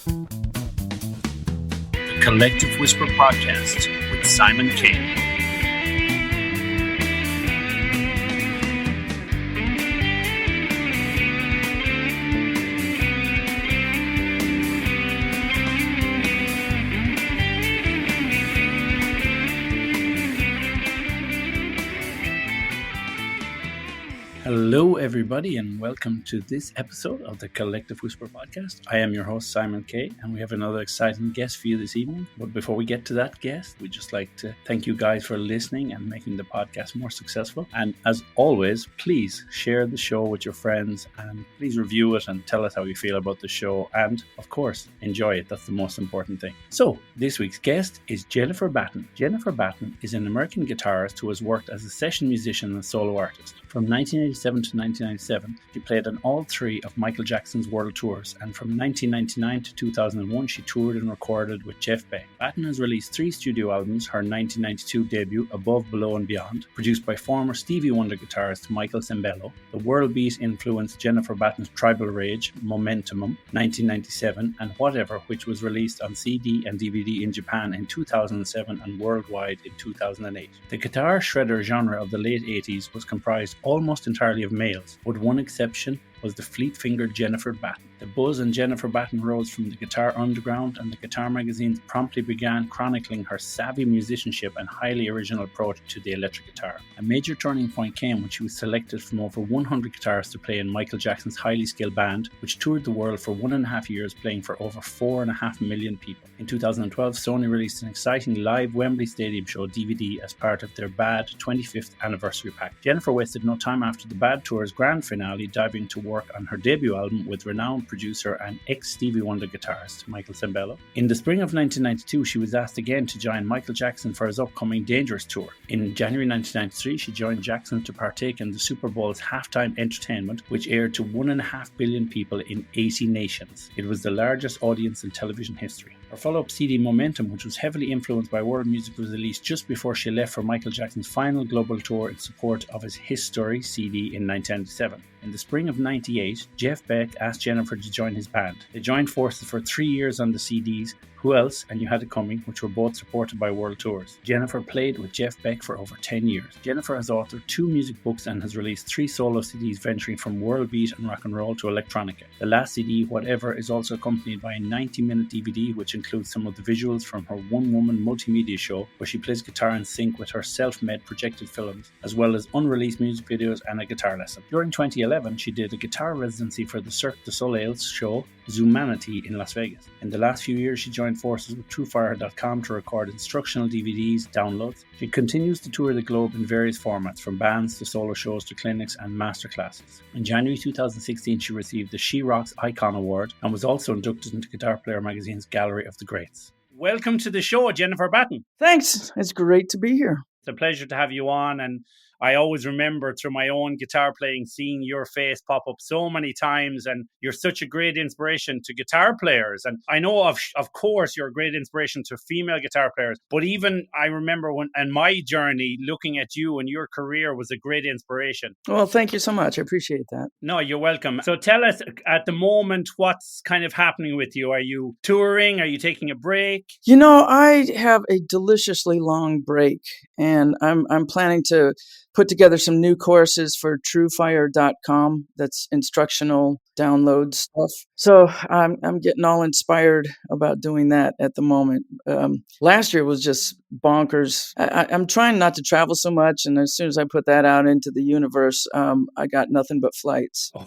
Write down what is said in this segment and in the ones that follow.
The Collective Whisper Podcast with Simon K. Hello, everybody, and welcome to this episode of the Collective Whisper Podcast. I am your host, Simon K., and we have another exciting guest for you this evening. But before we get to that guest, we'd just like to thank you guys for listening and making the podcast more successful. And as always, please share the show with your friends and please review it and tell us how you feel about the show. And, of course, enjoy it. That's the most important thing. So, this week's guest is Jennifer Batten. Jennifer Batten is an American guitarist who has worked as a session musician and solo artist. From 1987 to 1997, she played on all three of Michael Jackson's world tours, and from 1999 to 2001, she toured and recorded with Jeff Beck. Batten has released 3 studio albums, her 1992 debut, Above, Below and Beyond, produced by former Stevie Wonder guitarist Michael Sembello. The world beat influenced Jennifer Batten's Tribal Rage, Momentumum, 1997, and Whatever, which was released on CD and DVD in Japan in 2007 and worldwide in 2008. The guitar shredder genre of the late 80s was comprised almost entirely of males, with one exception was the fleet-fingered Jennifer Batten. The buzz on Jennifer Batten rose from the guitar underground, and the guitar magazines promptly began chronicling her savvy musicianship and highly original approach to the electric guitar. A major turning point came when she was selected from over 100 guitarists to play in Michael Jackson's highly skilled band, which toured the world for 1.5 years, playing for over 4.5 million people. In 2012, Sony released an exciting live Wembley Stadium show DVD as part of their Bad 25th anniversary pack. Jennifer wasted no time after the Bad tour's grand finale, diving to work on her debut album with renowned producer and ex-Stevie Wonder guitarist Michael Sembello. In the spring of 1992, she was asked again to join Michael Jackson for his upcoming Dangerous tour. In January 1993, she joined Jackson to partake in the Super Bowl's halftime entertainment, which aired to 1.5 billion people in 80 nations. It was the largest audience in television history. Her follow-up CD, Momentum, which was heavily influenced by world music, was released just before she left for Michael Jackson's final global tour in support of his His Story CD in 1997. In the spring of 98, Jeff Beck asked Jennifer to join his band. They joined forces for 3 years on the CDs, Who Else and You Had It Coming, which were both supported by world tours. Jennifer played with Jeff Beck for over 10 years. Jennifer has authored 2 music books and has released 3 solo CDs venturing from world beat and rock and roll to electronica. The last CD, Whatever, is also accompanied by a 90-minute DVD which includes some of the visuals from her one-woman multimedia show where she plays guitar in sync with her self-made projected films, as well as unreleased music videos and a guitar lesson. During 2011, she did a guitar residency for the Cirque du Soleil's show Zumanity in Las Vegas. In the last few years, she joined forces with TrueFire.com to record instructional DVDs, downloads. She continues to tour the globe in various formats, from bands to solo shows to clinics and masterclasses. In January 2016, she received the She Rocks Icon Award and was also inducted into Guitar Player magazine's Gallery of the Greats. Welcome to the show, Jennifer Batten. Thanks. It's great to be here. It's a pleasure to have you on, and I always remember through my own guitar playing seeing your face pop up so many times, and you're such a great inspiration to guitar players. And I know of course you're a great inspiration to female guitar players, but even I remember when in my journey looking at you and your career was a great inspiration. Well, thank you so much. I appreciate that. No, you're welcome. So tell us at the moment what's kind of happening with you. Are you touring? Are you taking a break? You know, I have a deliciously long break, and I'm planning to put together some new courses for TrueFire.com. That's instructional download stuff. So I'm getting all inspired about doing that at the moment. Last year was just bonkers. I'm trying not to travel so much, and as soon as I put that out into the universe, I got nothing but flights. Oh.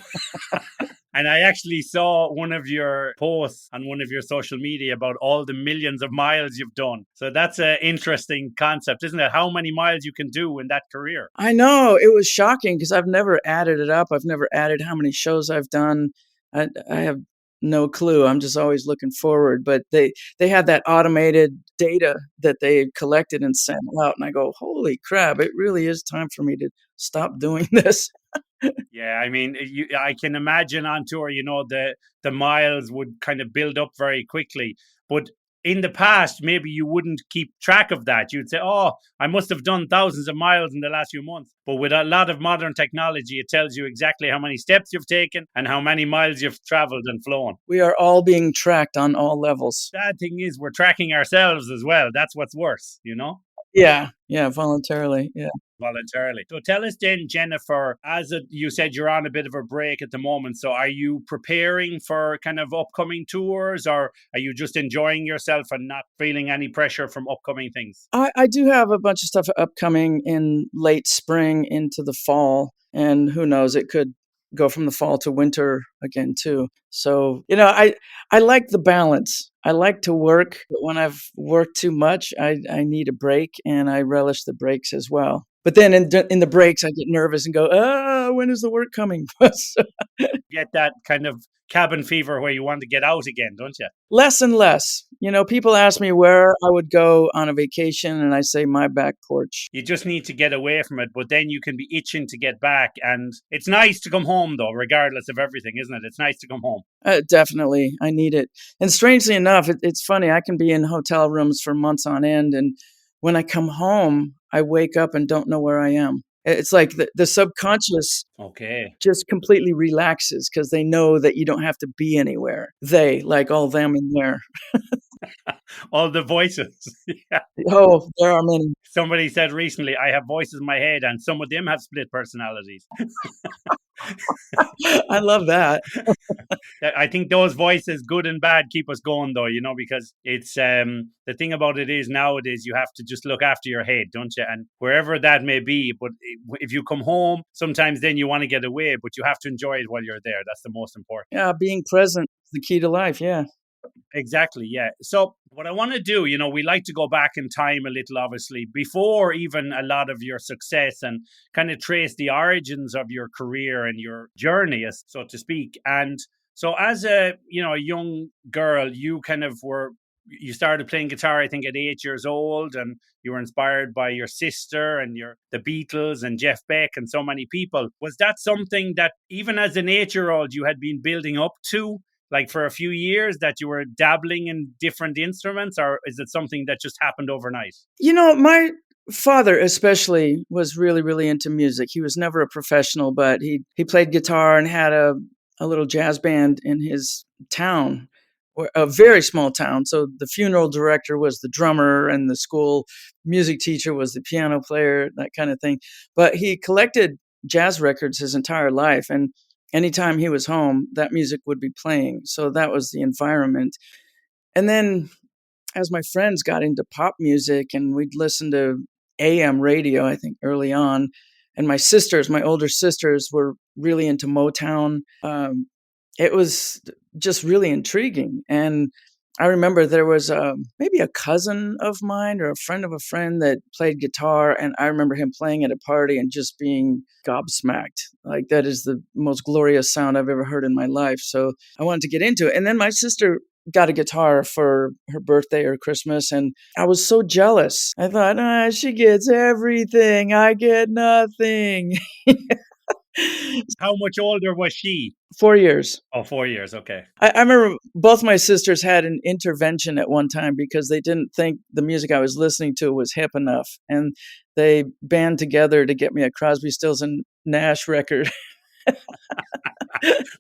And I actually saw one of your posts on one of your social media about all the millions of miles you've done. So that's an interesting concept, isn't it? How many miles you can do in that career? I know. It was shocking because I've never added it up. I've never added how many shows I've done. I have no clue. I'm just always looking forward. But they had that automated data that they collected and sent out. And I go, holy crap, it really is time for me to stop doing this. Yeah, I mean, I can imagine on tour, the miles would kind of build up very quickly. But in the past, maybe you wouldn't keep track of that. You'd say, oh, I must have done thousands of miles in the last few months. But with a lot of modern technology, it tells you exactly how many steps you've taken and how many miles you've traveled and flown. We are all being tracked on all levels. Sad thing is, we're tracking ourselves as well. That's what's worse, you know? Yeah, voluntarily. Yeah. Voluntarily. So tell us then, Jennifer, you said you're on a bit of a break at the moment. So are you preparing for kind of upcoming tours, or are you just enjoying yourself and not feeling any pressure from upcoming things? I do have a bunch of stuff upcoming in late spring into the fall. And who knows, it could go from the fall to winter again too. So, I like the balance. I like to work, but when I've worked too much, I need a break, and I relish the breaks as well. But then in the breaks, I get nervous and go, when is the work coming? Get that kind of cabin fever where you want to get out again, don't you? Less and less. People ask me where I would go on a vacation, and I say my back porch. You just need to get away from it, but then you can be itching to get back. And it's nice to come home, though, regardless of everything, isn't it? It's nice to come home. Definitely. I need it. And strangely enough, it's funny. I can be in hotel rooms for months on end, and when I come home, I wake up and don't know where I am. It's like the subconscious just completely relaxes because they know that you don't have to be anywhere. They, like all them in there. All the voices. Yeah. Oh, there are many. Somebody said recently, I have voices in my head and some of them have split personalities. I love that. I think those voices, good and bad, keep us going, though, because it's the thing about it is nowadays you have to just look after your head, don't you? And wherever that may be, but if you come home, sometimes then you want to get away, but you have to enjoy it while you're there. That's the most important. Yeah, being present is the key to life. Yeah. Exactly. Yeah. So what I want to do, we like to go back in time a little, obviously, before even a lot of your success, and kind of trace the origins of your career and your journey, so to speak. And so as a young girl, you started playing guitar, I think, at 8 years old, and you were inspired by your sister and the Beatles and Jeff Beck and so many people. Was that something that even as an 8-year-old you had been building up to? Like for a few years, that you were dabbling in different instruments, or is it something that just happened overnight? My father especially was really, really into music. He was never a professional, but he played guitar and had a little jazz band in his town, or a very small town. So the funeral director was the drummer and the school music teacher was the piano player, that kind of thing. But he collected jazz records his entire life, and anytime he was home, that music would be playing. So that was the environment. And then as my friends got into pop music, and we'd listen to AM radio, I think early on, and my older sisters were really into Motown. It was just really intriguing. And I remember there was maybe a cousin of mine or a friend of a friend that played guitar, and I remember him playing at a party and just being gobsmacked. Like, that is the most glorious sound I've ever heard in my life. So I wanted to get into it. And then my sister got a guitar for her birthday or Christmas, and I was so jealous. I thought, she gets everything. I get nothing. How much older was she? 4 years. Oh, 4 years. Okay. I remember both my sisters had an intervention at one time because they didn't think the music I was listening to was hip enough. And they band together to get me a Crosby, Stills and Nash record.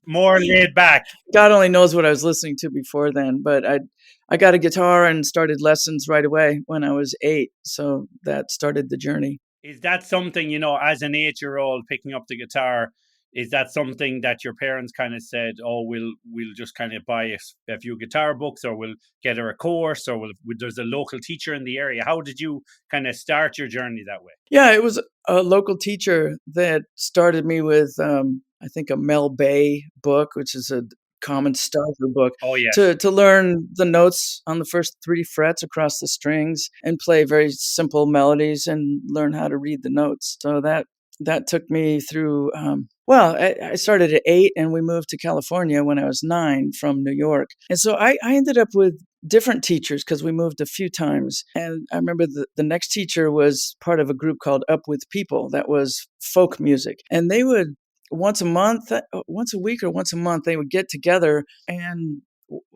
More laid back. God only knows what I was listening to before then. But I got a guitar and started lessons right away when I was 8. So that started the journey. Is that something, as an 8-year-old picking up the guitar, is that something that your parents kind of said, oh, we'll just kind of buy a few guitar books, or we'll get her a course, or there's a local teacher in the area? How did you kind of start your journey that way? Yeah, it was a local teacher that started me with, I think, a Mel Bay book, which is a common starter book. Oh, yes. To learn the notes on the first 3 frets across the strings and play very simple melodies and learn how to read the notes. So that took me through. I started at 8, and we moved to California when I was 9 from New York. And so I ended up with different teachers because we moved a few times. And I remember the next teacher was part of a group called Up With People that was folk music. And they would once a week or once a month, they would get together and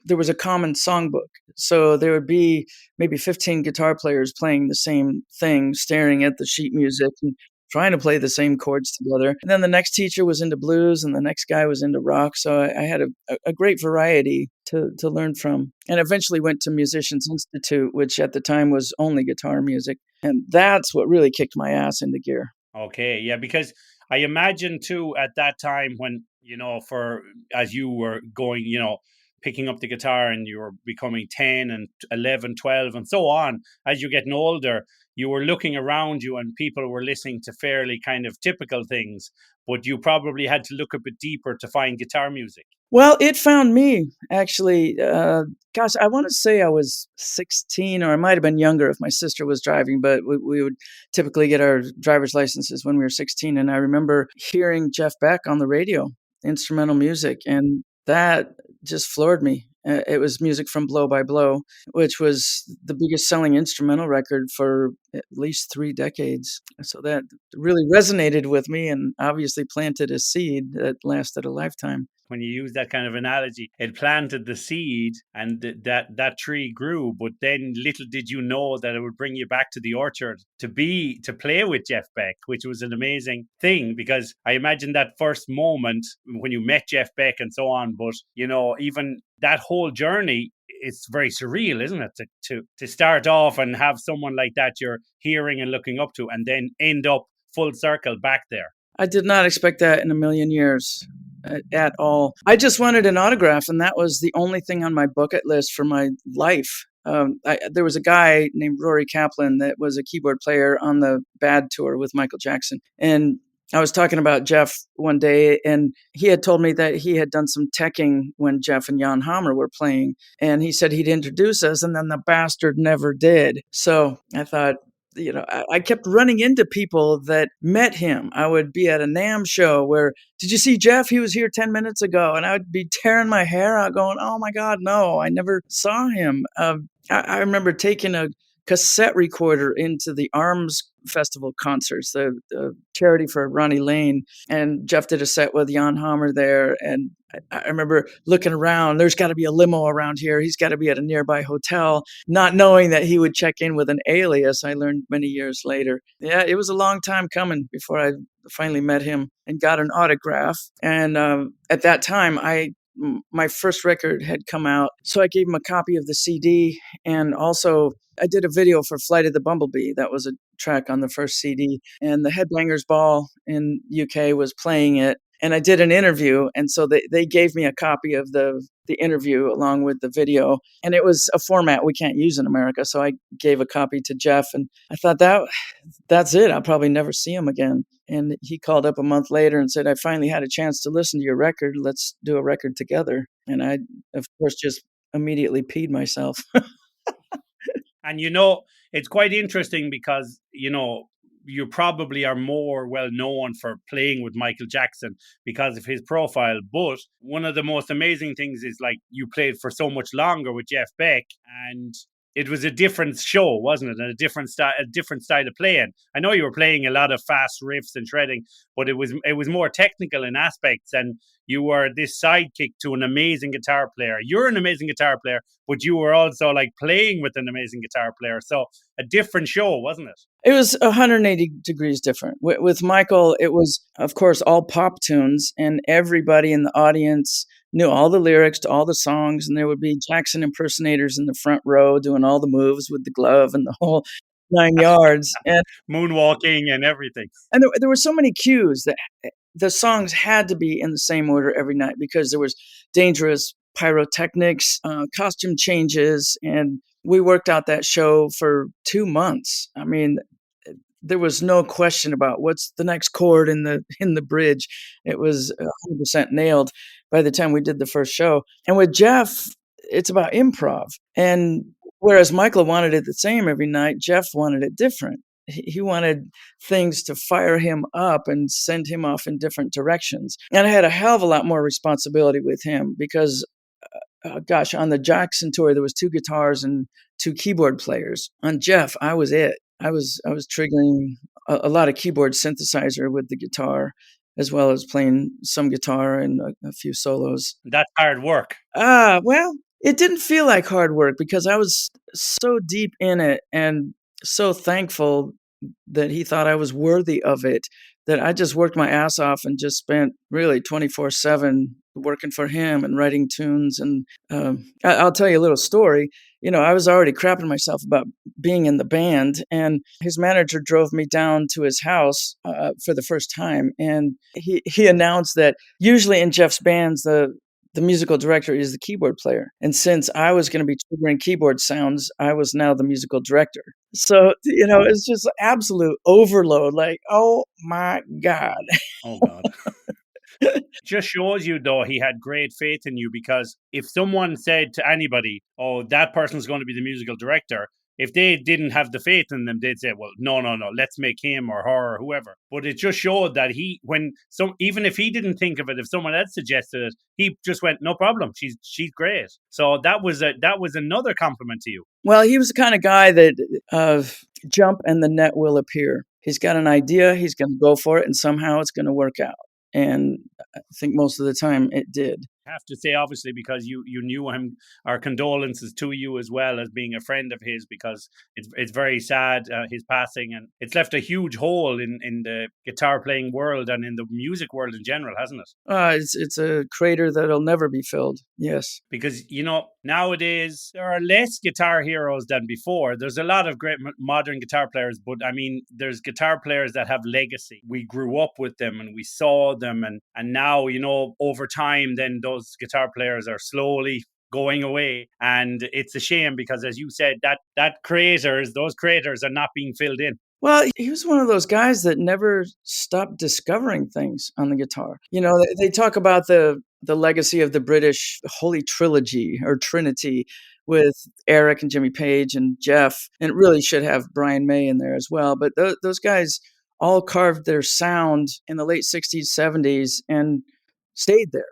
there was a common songbook. So there would be maybe 15 guitar players playing the same thing, staring at the sheet music and trying to play the same chords together. And then the next teacher was into blues and the next guy was into rock. So I had a great variety to learn from. And eventually went to Musicians Institute, which at the time was only guitar music. And that's what really kicked my ass into gear. Okay, yeah, because I imagine too at that time when, for as you were going, picking up the guitar and you were becoming 10 and 11, 12 and so on, as you're getting older, you were looking around you and people were listening to fairly kind of typical things, but you probably had to look a bit deeper to find guitar music. Well, it found me, actually. Gosh, I want to say I was 16, or I might have been younger if my sister was driving, but we would typically get our driver's licenses when we were 16. And I remember hearing Jeff Beck on the radio, instrumental music, and that just floored me. It was music from Blow by Blow, which was the biggest selling instrumental record for at least 3 decades. So that really resonated with me and obviously planted a seed that lasted a lifetime. When you use that kind of analogy, it planted the seed and that tree grew, but then little did you know that it would bring you back to the orchard to play with Jeff Beck, which was an amazing thing, because I imagine that first moment when you met Jeff Beck and so on, but even that whole journey, it's very surreal, isn't it? To start off and have someone like that you're hearing and looking up to, and then end up full circle back there. I did not expect that in a million years at all. I just wanted an autograph, and that was the only thing on my bucket list for my life. There was a guy named Rory Kaplan that was a keyboard player on the Bad tour with Michael Jackson. And I was talking about Jeff one day, and he had told me that he had done some teching when Jeff and Jan Hammer were playing. And he said he'd introduce us, and then the bastard never did. So I thought, I kept running into people that met him. I would be at a NAMM show where, did you see Jeff? He was here 10 minutes ago. And I would be tearing my hair out going, oh my God, no, I never saw him. I remember taking a cassette recorder into the Arms Festival concerts, the charity for Ronnie Lane. And Jeff did a set with Jan Hammer there. And I remember looking around, there's got to be a limo around here. He's got to be at a nearby hotel, not knowing that he would check in with an alias. I learned many years later. Yeah, it was a long time coming before I finally met him and got an autograph. And at that time, my first record had come out. So I gave him a copy of the CD, and also I did a video for Flight of the Bumblebee. That was a track on the first CD, and the Headbangers Ball in UK was playing it. And I did an interview, and so they gave me a copy of the interview along with the video. And it was a format we can't use in America, so I gave a copy to Jeff, and I thought that's it. I'll probably never see him again. And he called up a month later and said, I finally had a chance to listen to your record. Let's do a record together. And I, of course, just immediately peed myself. And it's quite interesting because, you probably are more well known for playing with Michael Jackson because of his profile. But one of the most amazing things is, like, you played for so much longer with Jeff Beck, and it was a different show, wasn't it? And a different style of playing. I know you were playing a lot of fast riffs and shredding, but it was more technical in aspects, and you were this sidekick to an amazing guitar player. You're an amazing guitar player, but you were also like playing with an amazing guitar player. So a different show, wasn't it? It was 180 degrees different. With Michael, it was, of course, all pop tunes, and everybody in the audience knew all the lyrics to all the songs, and there would be Jackson impersonators in the front row doing all the moves with the glove and the whole 9 yards. And moonwalking and everything. And there were so many cues that the songs had to be in the same order every night, because there was dangerous pyrotechnics, costume changes, and we worked out that show for 2 months. I mean, there was no question about what's the next chord in the bridge. It was 100% nailed by the time we did the first show. And with Jeff, it's about improv. And whereas Michael wanted it the same every night, Jeff wanted it different. He wanted things to fire him up and send him off in different directions. And I had a hell of a lot more responsibility with him because, on the Jackson tour, there was 2 guitars and 2 keyboard players. On Jeff, I was it. I was triggering a lot of keyboard synthesizer with the guitar. as well as playing some guitar and a few solos. That's hard work. Well, it didn't feel like hard work because I was so deep in it and so thankful that he thought I was worthy of it, that I just worked my ass off and just spent really 24/7 working for him and writing tunes. And I'll tell you a little story. I was already crapping myself about being in the band, and his manager drove me down to his house for the first time, and he announced that usually in Jeff's bands, the musical director is the keyboard player. And since I was going to be triggering keyboard sounds, I was now the musical director. So, it's just absolute overload. Like, oh my God. Oh God. Just shows you, though, he had great faith in you, because if someone said to anybody, "Oh, that person's going to be the musical director," if they didn't have the faith in them, they'd say, "Well, no, no, no, let's make him or her or whoever." But it just showed that even if he didn't think of it, if someone else suggested it, he just went, "No problem. She's great." So that was another compliment to you. Well, he was the kind of guy that jump and the net will appear. He's got an idea, he's going to go for it, and somehow it's going to work out. And I think most of the time it did. Have to say, obviously, because you knew him, our condolences to you as well, as being a friend of his, because it's very sad, his passing, and it's left a huge hole in the guitar playing world and in the music world in general, hasn't it? It's a crater that'll never be filled. Yes. Because nowadays there are less guitar heroes than before. There's a lot of great modern guitar players, but I mean, there's guitar players that have legacy. We grew up with them and we saw them, and now, over time, then those guitar players are slowly going away, and it's a shame, because, as you said, those craters are not being filled in. Well, he was one of those guys that never stopped discovering things on the guitar. They talk about the legacy of the British Holy Trilogy or Trinity with Eric and Jimmy Page and Jeff, and it really should have Brian May in there as well. But those guys all carved their sound in the late 60s, 70s and stayed there.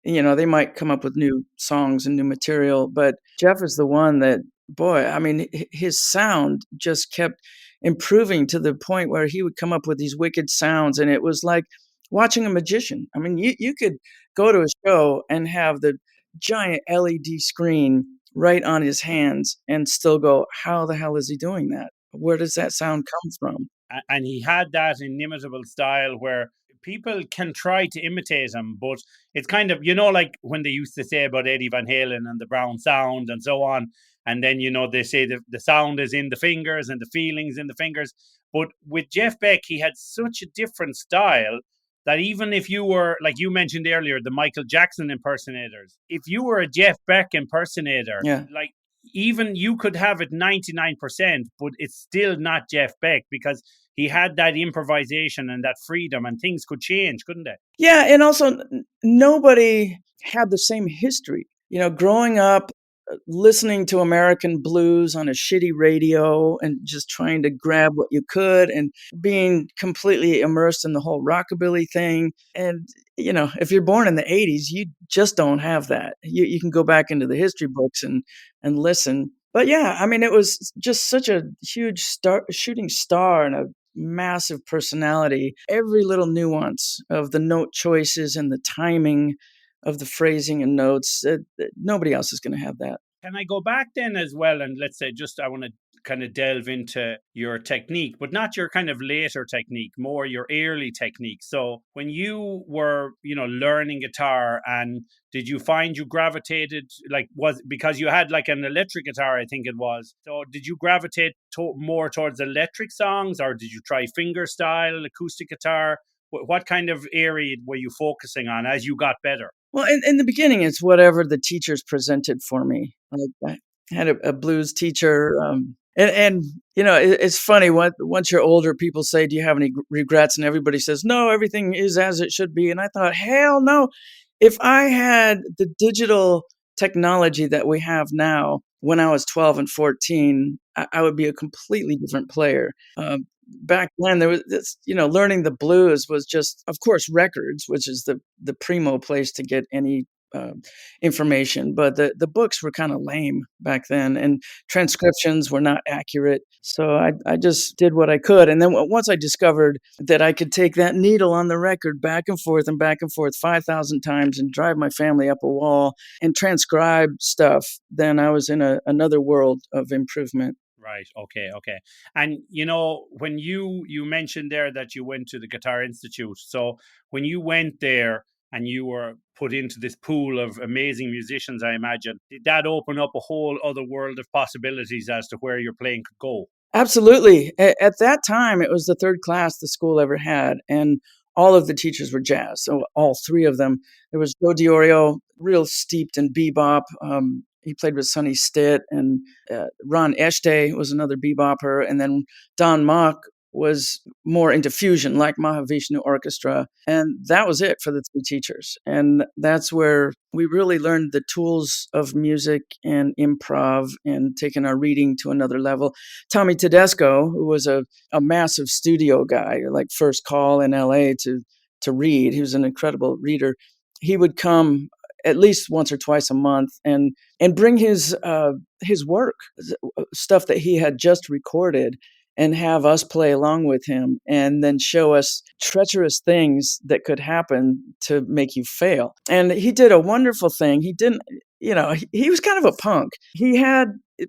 They might come up with new songs and new material, but Jeff is the one that, boy, I mean, his sound just kept improving to the point where he would come up with these wicked sounds, and it was like watching a magician. I mean, you could go to a show and have the giant LED screen right on his hands and still go, how the hell is he doing that? Where does that sound come from? And he had that inimitable style where people can try to imitate him, but it's kind of, like when they used to say about Eddie Van Halen and the Brown sound and so on. And then, they say the sound is in the fingers and the feelings in the fingers. But with Jeff Beck, he had such a different style that even if you were, like you mentioned earlier, the Michael Jackson impersonators, if you were a Jeff Beck impersonator, Yeah. like, even you could have it 99%, but it's still not Jeff Beck, because he had that improvisation and that freedom, and things could change, couldn't they? Yeah, and also nobody had the same history. Growing up, listening to American blues on a shitty radio and just trying to grab what you could and being completely immersed in the whole rockabilly thing. And, if you're born in the 80s, you just don't have that. You can go back into the history books and listen. But yeah, I mean, it was just such a huge shooting star and a massive personality. Every little nuance of the note choices and the timing of the phrasing and notes, nobody else is going to have that. Can I go back then as well? And let's say, I want to kind of delve into your technique, but not your kind of later technique, more your early technique. So when you were, learning guitar, and did you find you gravitated, was because you had like an electric guitar, I think it was. So did you gravitate more towards electric songs, or did you try finger style, acoustic guitar? What kind of area were you focusing on as you got better? Well, in the beginning, it's whatever the teachers presented for me. Like, I had a blues teacher, and it's funny. Once you're older, people say, "Do you have any regrets?" And everybody says, "No, everything is as it should be." And I thought, hell no! If I had the digital technology that we have now when I was 12 and 14, I would be a completely different player. Back then, there was this, learning the blues was just, of course, records, which is the primo place to get any information, but the books were kind of lame back then, and transcriptions were not accurate. So I just did what I could. And then once I discovered that I could take that needle on the record back and forth 5,000 times and drive my family up a wall and transcribe stuff, then I was in another world of improvement. Right. Okay. Okay. And when you mentioned there that you went to the Guitar Institute, so when you went there and you were put into this pool of amazing musicians, I imagine, did that open up a whole other world of possibilities as to where your playing could go? Absolutely. At that time, it was the third class the school ever had, and all of the teachers were jazz. So all three of them. There was Joe Diorio, real steeped in bebop. He played with Sonny Stitt, and Ron Eshte was another bebopper, and then Don Mock was more into fusion, like Mahavishnu Orchestra, and that was it for the three teachers. And that's where we really learned the tools of music and improv and taking our reading to another level. Tommy Tedesco, who was a massive studio guy, like First Call in LA to read. He was an incredible reader. He would come at least once or twice a month and bring his work, stuff that he had just recorded, and have us play along with him, and then show us treacherous things that could happen to make you fail. And he did a wonderful thing. He didn't, he was kind of a punk.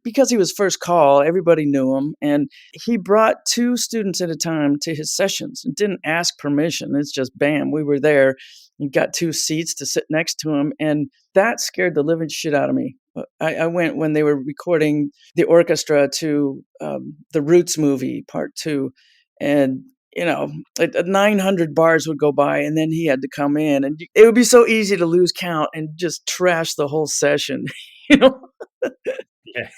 Because he was First Call, everybody knew him, and he brought two students at a time to his sessions and didn't ask permission. It's just bam, we were there. He got two seats to sit next to him, and that scared the living shit out of me. I went when they were recording the orchestra to the Roots movie Part 2, and 900 bars would go by, and then he had to come in, and it would be so easy to lose count and just trash the whole session. Yeah.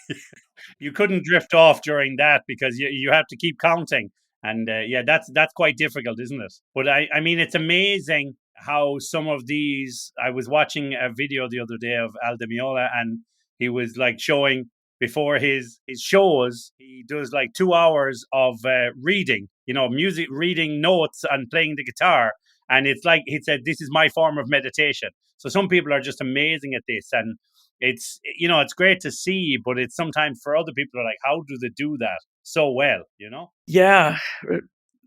You couldn't drift off during that because you have to keep counting. And yeah, that's quite difficult, isn't it? But I mean, it's amazing how some of these. I was watching a video the other day of Al Di Meola, and he was like showing before his shows, he does like 2 hours of reading, music, reading notes and playing the guitar. And it's like he said, this is my form of meditation. So some people are just amazing at this, and it's great to see, but it's sometimes for other people are like, how do they do that so well? Yeah.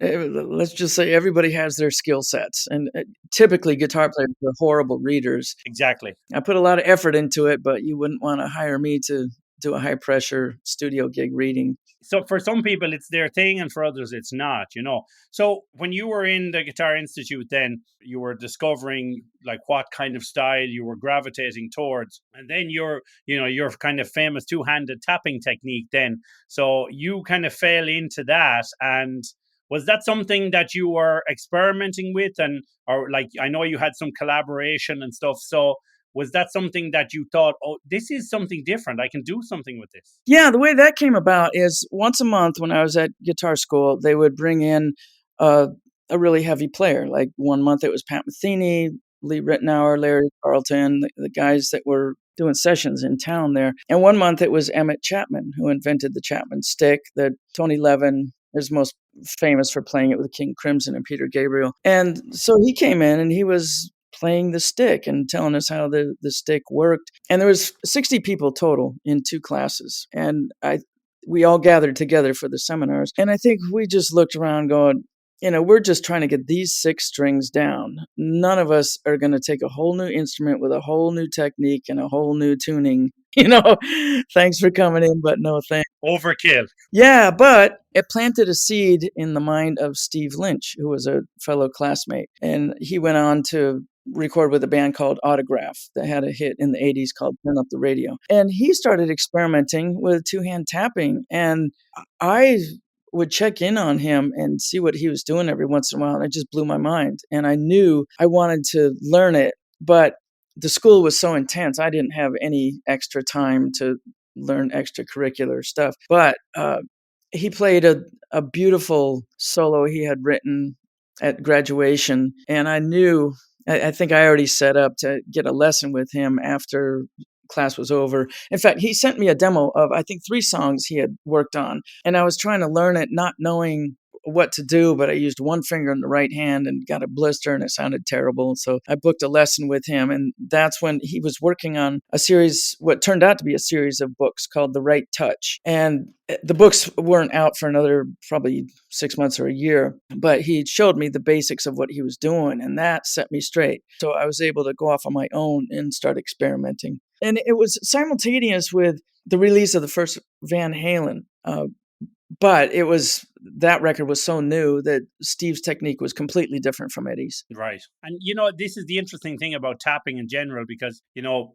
Let's just say everybody has their skill sets, and typically guitar players are horrible readers. Exactly. I put a lot of effort into it, but you wouldn't want to hire me to do a high pressure studio gig reading. So for some people it's their thing, and for others it's not. So when you were in the Guitar Institute, then you were discovering like what kind of style you were gravitating towards, and then your kind of famous two-handed tapping technique then. So you kind of fell into that, and was that something that you were experimenting with, and or like I know you had some collaboration and stuff, so was that something that you thought, oh, this is something different, I can do something with this? Yeah, the way that came about is once a month when I was at guitar school, they would bring in a really heavy player. Like one month it was Pat Metheny, Lee Ritenour, Larry Carlton, the guys that were doing sessions in town there. And one month it was Emmett Chapman, who invented the Chapman stick that Tony Levin is most famous for playing it with King Crimson and Peter Gabriel. And so he came in and he was playing the stick and telling us how the stick worked. And there was 60 people total in two classes. And we all gathered together for the seminars. And I think we just looked around going, we're just trying to get these 6 strings down. None of us are going to take a whole new instrument with a whole new technique and a whole new tuning. Thanks for coming in, but no thanks. Overkill. Yeah, but it planted a seed in the mind of Steve Lynch, who was a fellow classmate. And he went on to record with a band called Autograph that had a hit in the 80s called Turn Up the Radio. And he started experimenting with two-hand tapping. And I would check in on him and see what he was doing every once in a while. And it just blew my mind. And I knew I wanted to learn it, but the school was so intense, I didn't have any extra time to learn extracurricular stuff. But he played a beautiful solo he had written at graduation. And I think I already set up to get a lesson with him after class was over. In fact, he sent me a demo of, I think, 3 songs he had worked on. And I was trying to learn it, not knowing what to do, but I used one finger in the right hand and got a blister and it sounded terrible. So I booked a lesson with him. And that's when he was working on a series, what turned out to be a series of books called The Right Touch. And the books weren't out for another probably 6 months or a year, but he showed me the basics of what he was doing, and that set me straight. So I was able to go off on my own and start experimenting. And it was simultaneous with the release of the first Van Halen. But that record was so new that Steve's technique was completely different from Eddie's. Right. And, this is the interesting thing about tapping in general, because,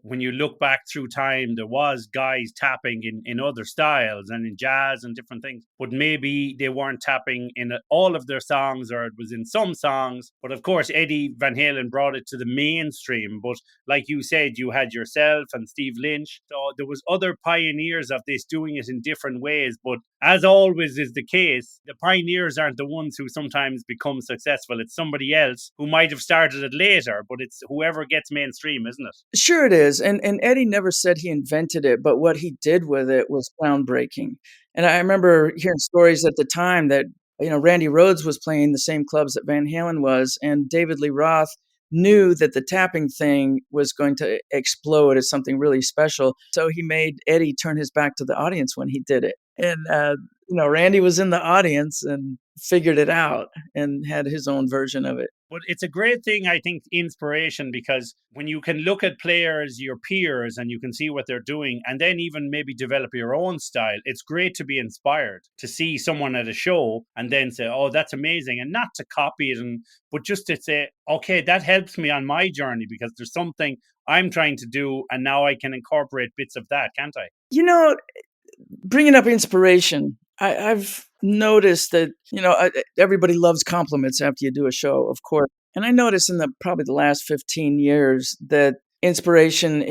when you look back through time, there was guys tapping in other styles and in jazz and different things, but maybe they weren't tapping in all of their songs, or it was in some songs. But of course, Eddie Van Halen brought it to the mainstream. But like you said, you had yourself and Steve Lynch. So there was other pioneers of this doing it in different ways. But as always is the case, the pioneers aren't the ones who sometimes become successful. It's somebody else who might have started it later, but it's whoever gets mainstream, isn't it? Sure it is. And Eddie never said he invented it, but what he did with it was groundbreaking. And I remember hearing stories at the time that, Randy Rhoads was playing the same clubs that Van Halen was, and David Lee Roth knew that the tapping thing was going to explode as something really special. So he made Eddie turn his back to the audience when he did it. And, Randy was in the audience and figured it out and had his own version of it. But it's a great thing, I think, inspiration, because when you can look at players, your peers, and you can see what they're doing, and then even maybe develop your own style, it's great to be inspired to see someone at a show and then say, oh, that's amazing, and not to copy it, but just to say, okay, that helps me on my journey because there's something I'm trying to do, and now I can incorporate bits of that, can't I? Bringing up inspiration, I've noticed that, everybody loves compliments after you do a show, of course. And I noticed in probably the last 15 years that inspiration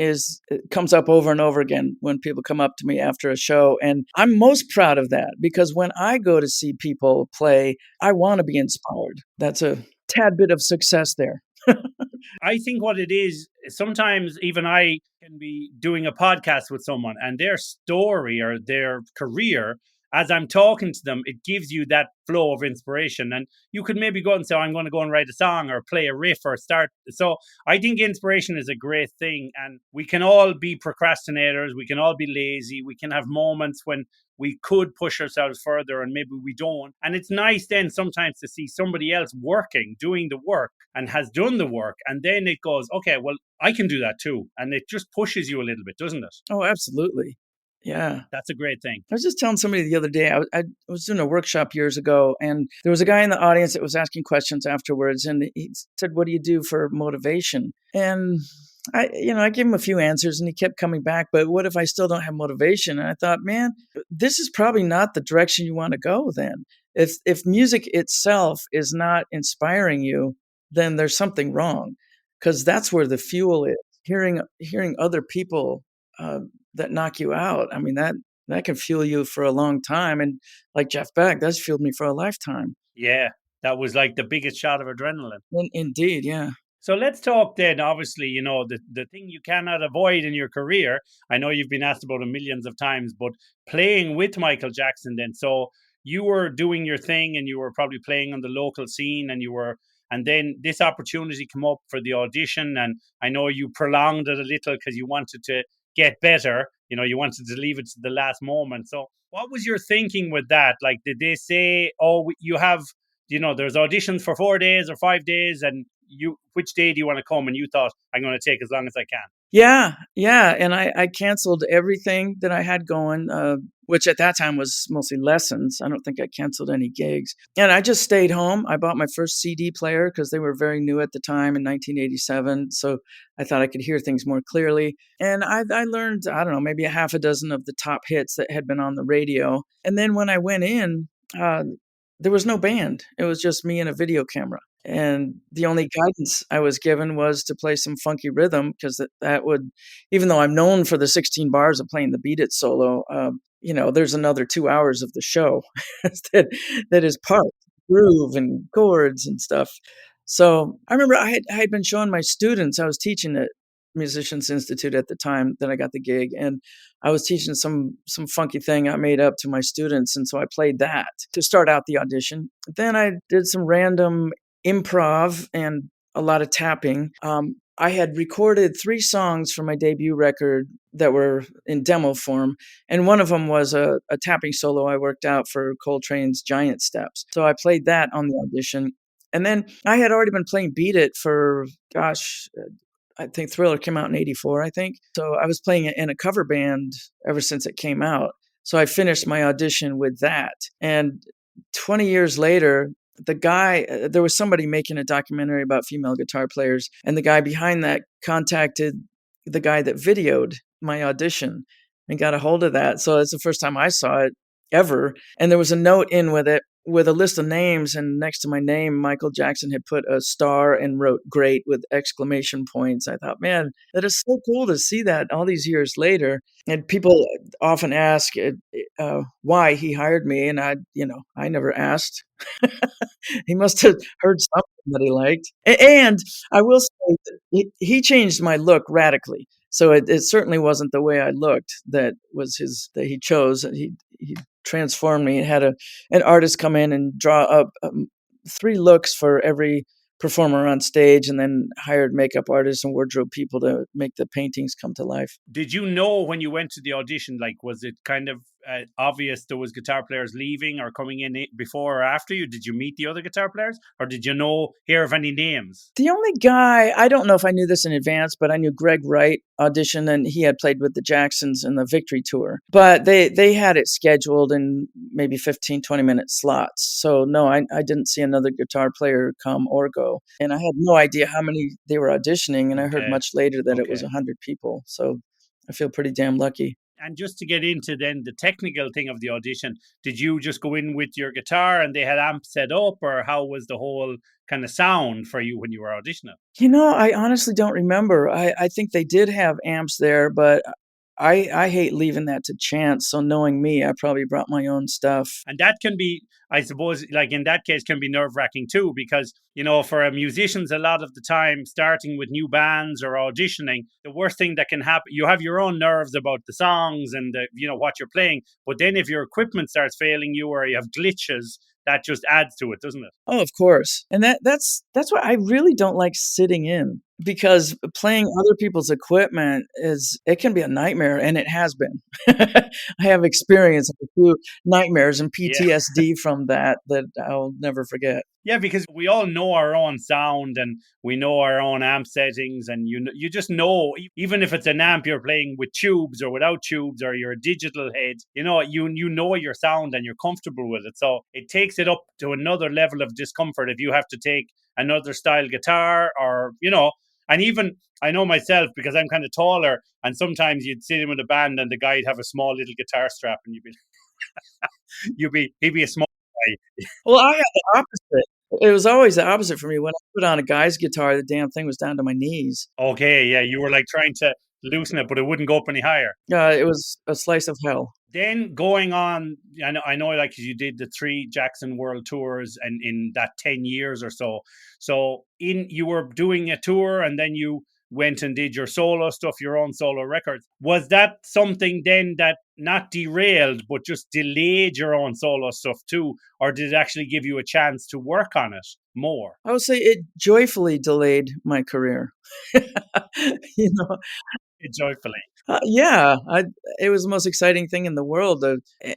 comes up over and over again when people come up to me after a show. And I'm most proud of that because when I go to see people play, I want to be inspired. That's a tad bit of success there. I think what it is, sometimes even I can be doing a podcast with someone and their story or their career, as I'm talking to them, it gives you that flow of inspiration. And you could maybe go and say, I'm going to go and write a song or play a riff or start. So I think inspiration is a great thing. And we can all be procrastinators. We can all be lazy. We can have moments when we could push ourselves further and maybe we don't. And it's nice then sometimes to see somebody else working, doing the work and has done the work. And then it goes, okay, well, I can do that too. And it just pushes you a little bit, doesn't it? Oh, absolutely. Yeah. That's a great thing. I was just telling somebody the other day, I was doing a workshop years ago, and there was a guy in the audience that was asking questions afterwards, and he said, what do you do for motivation? And I gave him a few answers, and he kept coming back, but what if I still don't have motivation? And I thought, man, this is probably not the direction you want to go then. If music itself is not inspiring you, then there's something wrong, because that's where the fuel is. Hearing other people that knock you out. I mean, that can fuel you for a long time. And like Jeff Beck, that's fueled me for a lifetime. Yeah, that was like the biggest shot of adrenaline. Indeed, yeah. So let's talk then, obviously, the thing you cannot avoid in your career. I know you've been asked about it millions of times, but playing with Michael Jackson then. So you were doing your thing and you were probably playing on the local scene and then this opportunity came up for the audition. And I know you prolonged it a little because you wanted to get better. You wanted to leave it to the last moment. So what was your thinking with that? Like, did they say, oh, you have, there's auditions for 4 days or 5 days and which day do you want to come? And you thought, I'm going to take as long as I can. Yeah. And I canceled everything that I had going, which at that time was mostly lessons. I don't think I canceled any gigs. And I just stayed home. I bought my first CD player because they were very new at the time in 1987. So I thought I could hear things more clearly. And I learned, I don't know, maybe a half a dozen of the top hits that had been on the radio. And then when I went in, there was no band. It was just me and a video camera. And the only guidance I was given was to play some funky rhythm because that would, even though I'm known for the 16 bars of playing the Beat It solo, there's another 2 hours of the show that is part groove and chords and stuff. So I remember I had been showing my students, I was teaching at Musicians Institute at the time that I got the gig, and I was teaching some funky thing I made up to my students, and so I played that to start out the audition. Then I did some random improv and a lot of tapping. I had recorded 3 songs for my debut record that were in demo form, and one of them was a tapping solo I worked out for Coltrane's Giant Steps. So I played that on the audition. And then I had already been playing Beat It for, gosh, I think Thriller came out in '84, I think. So I was playing it in a cover band ever since it came out. So I finished my audition with that. And 20 years later, there was somebody making a documentary about female guitar players, and the guy behind that contacted the guy that videoed my audition and got a hold of that. So it's the first time I saw it ever. And there was a note in with it with a list of names, and next to my name, Michael Jackson had put a star and wrote "great" with exclamation points. I thought, man, that is so cool to see that all these years later. And people often ask why he hired me, and I never asked. He must have heard something that he liked. And I will say that he changed my look radically. So it certainly wasn't the way I looked that he chose. He transformed me and had an artist come in and draw up 3 looks for every performer on stage, and then hired makeup artists and wardrobe people to make the paintings come to life. Did you know when you went to the audition, like, was it kind of obvious there was guitar players leaving or coming in before or after you? Did you meet the other guitar players, or did you hear of any names? The only guy, I don't know if I knew this in advance, but I knew Greg Wright auditioned, and he had played with the Jacksons in the Victory Tour. But they had it scheduled in maybe 15, 20-minute slots. So no, I didn't see another guitar player come or go. And I had no idea how many they were auditioning, and I heard much later that it was 100 people. So I feel pretty damn lucky. And just to get into then the technical thing of the audition, did you just go in with your guitar and they had amps set up, or how was the whole kind of sound for you when you were auditioning? I honestly don't remember. I think they did have amps there, but I hate leaving that to chance. So knowing me, I probably brought my own stuff. And that can be, I suppose, like in that case, can be nerve-wracking too, because, for musicians, a lot of the time, starting with new bands or auditioning, the worst thing that can happen, you have your own nerves about the songs and what you're playing. But then if your equipment starts failing you or you have glitches, that just adds to it, doesn't it? Oh, of course. And that's why I really don't like sitting in, because playing other people's equipment it can be a nightmare, and it has been. I have experienced a few nightmares and PTSD from that I'll never forget. Yeah, because we all know our own sound and we know our own amp settings, and you just know, even if it's an amp you're playing with tubes or without tubes, or you're a digital head, you know your sound and you're comfortable with it. So it takes it up to another level of discomfort if you have to take another style guitar, or and even I know myself, because I'm kind of taller, and sometimes you'd sit in with a band and the guy'd have a small little guitar strap, and he'd be a small guy. Well, I had the opposite. It was always the opposite for me. When I put on a guy's guitar, the damn thing was down to my knees. Okay, yeah, you were like trying to loosen it, but it wouldn't go up any higher. It was a slice of hell. Then going on, I know, like, 'cause you did the 3 Jackson World Tours, and in that 10 years or so. So you were doing a tour, and then you went and did your solo stuff, your own solo records. Was that something then that not derailed, but just delayed your own solo stuff too? Or did it actually give you a chance to work on it more? I would say it joyfully delayed my career. Joyfully. It was the most exciting thing in the world,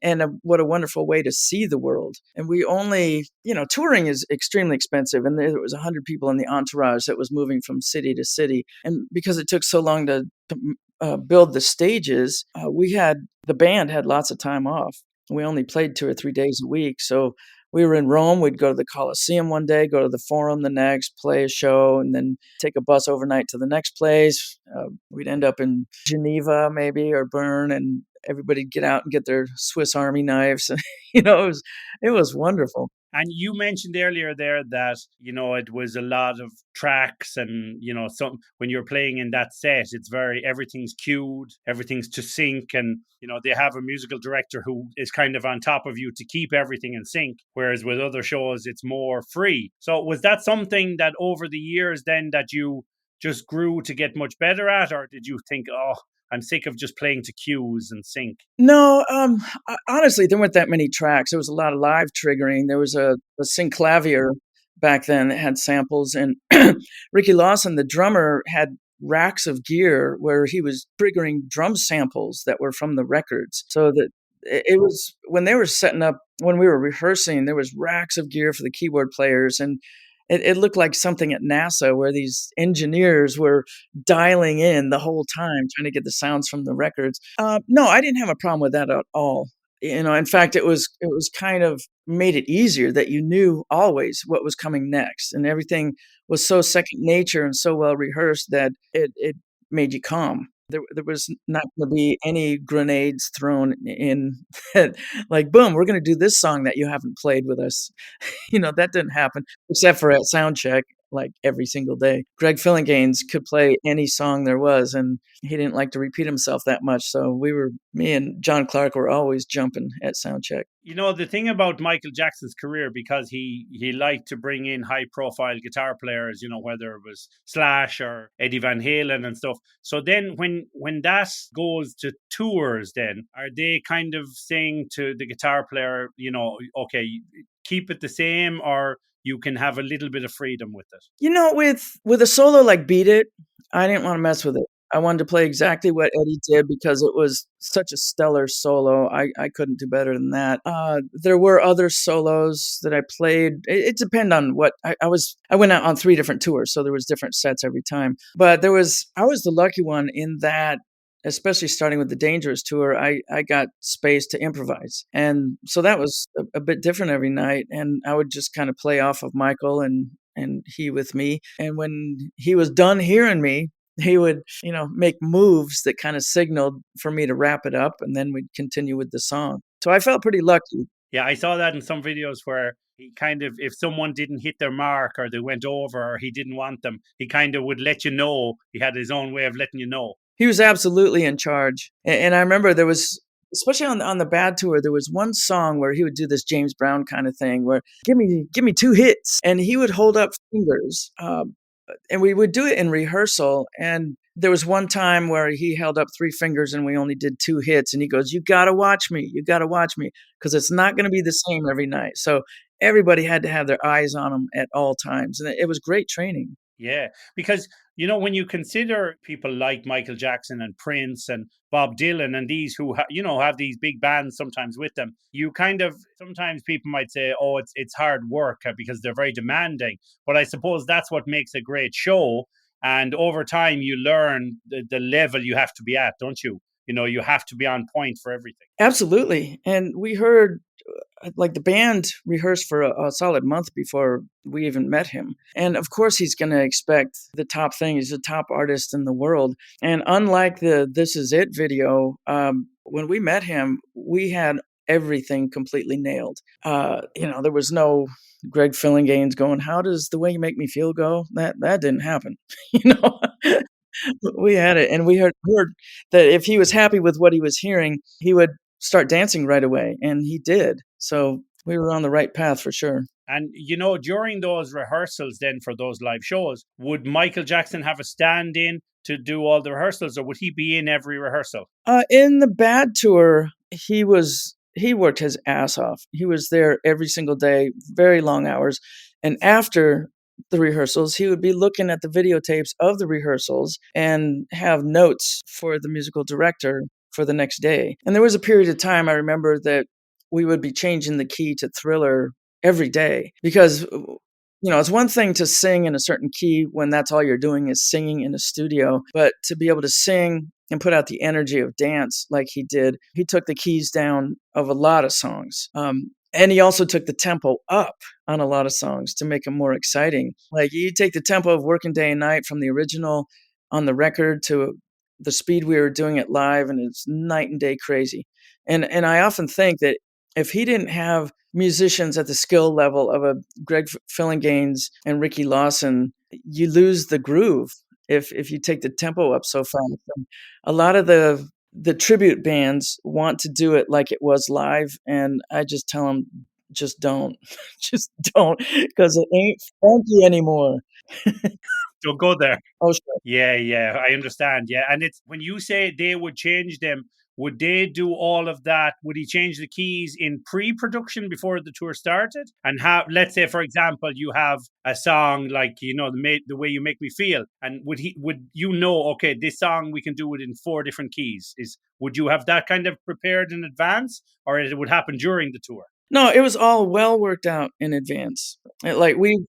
and what a wonderful way to see the world. And we only, touring is extremely expensive, and there was 100 people in the entourage that was moving from city to city. And because it took so long to build the stages, the band had lots of time off. We only played 2 or 3 days a week, so we were in Rome. We'd go to the Colosseum one day, go to the Forum the next, play a show, and then take a bus overnight to the next place. We'd end up in Geneva maybe, or Bern, and everybody'd get out and get their Swiss Army knives. It was wonderful. And you mentioned earlier there that, it was a lot of tracks, and, when you're playing in that set, everything's cued, everything's to sync, and, they have a musical director who is kind of on top of you to keep everything in sync. Whereas with other shows, it's more free. So was that something that over the years then that you just grew to get much better at, or did you think, oh, I'm sick of just playing to cues and sync? No, honestly, there weren't that many tracks. There was a lot of live triggering. There was a synclavier back then that had samples, and Ricky Lawson, the drummer, had racks of gear where he was triggering drum samples that were from the records. So that it was when they were setting up, when we were rehearsing, there was racks of gear for the keyboard players, and it looked like something at NASA where these engineers were dialing in the whole time, trying to get the sounds from the records. No, I didn't have a problem with that at all. In fact, it was kind of made it easier that you knew always what was coming next, and everything was so second nature and so well rehearsed that it made you calm. There was not going to be any grenades thrown in. Like, boom, we're going to do this song that you haven't played with us. That didn't happen except for at sound check, like every single day. Greg Fillinganes could play any song there was, and he didn't like to repeat himself that much. So me and John Clark were always jumping at sound check. The thing about Michael Jackson's career, because he liked to bring in high profile guitar players, whether it was Slash or Eddie Van Halen and stuff. So then when that goes to tours, then are they kind of saying to the guitar player, okay, keep it the same, or you can have a little bit of freedom with it? With a solo like Beat It, I didn't want to mess with it. I wanted to play exactly what Eddie did because it was such a stellar solo. I couldn't do better than that. There were other solos that I played. It depended on what I was. I went out on 3 different tours, so there was different sets every time. But I was the lucky one in that, especially starting with the Dangerous tour, I got space to improvise. And so that was a bit different every night. And I would just kind of play off of Michael and he with me. And when he was done hearing me, he would, make moves that kind of signaled for me to wrap it up, and then we'd continue with the song. So I felt pretty lucky. Yeah, I saw that in some videos where he kind of, if someone didn't hit their mark or they went over or he didn't want them, he kind of would let you know. He had his own way of letting you know. He was absolutely in charge. And I remember there was, especially on the Bad tour, there was one song where he would do this James Brown kind of thing where give me 2 hits, and he would hold up fingers. And we would do it in rehearsal. And there was one time where he held up 3 fingers and we only did 2 hits. And he goes, "You got to watch me. You got to watch me, because it's not going to be the same every night." So everybody had to have their eyes on him at all times. And it was great training. Yeah, because when you consider people like Michael Jackson and Prince and Bob Dylan and these who have these big bands sometimes with them, you kind of sometimes people might say, "Oh, it's hard work because they're very demanding." But I suppose that's what makes a great show. And over time, you learn the level you have to be at, don't you? You have to be on point for everything. Absolutely. And we heard, like, the band rehearsed for a solid month before we even met him. And of course, he's going to expect the top thing. He's the top artist in the world. And unlike the This Is It video, when we met him, we had everything completely nailed. There was no Greg Fillinganes going, "How does The Way You Make Me Feel go?" That didn't happen. you know we had it, and we heard that if he was happy with what he was hearing, he would start dancing right away, and he did. So we were on the right path for sure. And during those rehearsals, then for those live shows, would Michael Jackson have a stand-in to do all the rehearsals, or would he be in every rehearsal? In the Bad tour, he worked his ass off. He was there every single day, very long hours, and after the rehearsals, he would be looking at the videotapes of the rehearsals and have notes for the musical director for the next day. And there was a period of time I remember that we would be changing the key to Thriller every day because it's one thing to sing in a certain key when that's all you're doing is singing in a studio, but to be able to sing and put out the energy of dance like he did, he took the keys down of a lot of songs. And he also took the tempo up on a lot of songs to make them more exciting. Like, you take the tempo of Working Day and Night from the original on the record to the speed we were doing it live, and it's night and day crazy. And I often think that if he didn't have musicians at the skill level of a Greg Fillinganes and Ricky Lawson, you lose the groove if you take the tempo up so fast. And a lot of the tribute bands want to do it like it was live, and I just tell them, just don't, just don't, because it ain't funky anymore. Don't go there. Oh, sure. Yeah, yeah, I understand. Yeah, and it's when you say they would change them, would they do all of that? Would he change the keys in pre-production before the tour started? And have, let's say, for example, you have a song like the way you make me feel, and would you know? Okay, this song we can do it in four different keys. Is would you have that kind of prepared in advance, or it would happen during the tour? No, it was all well worked out in advance. Like we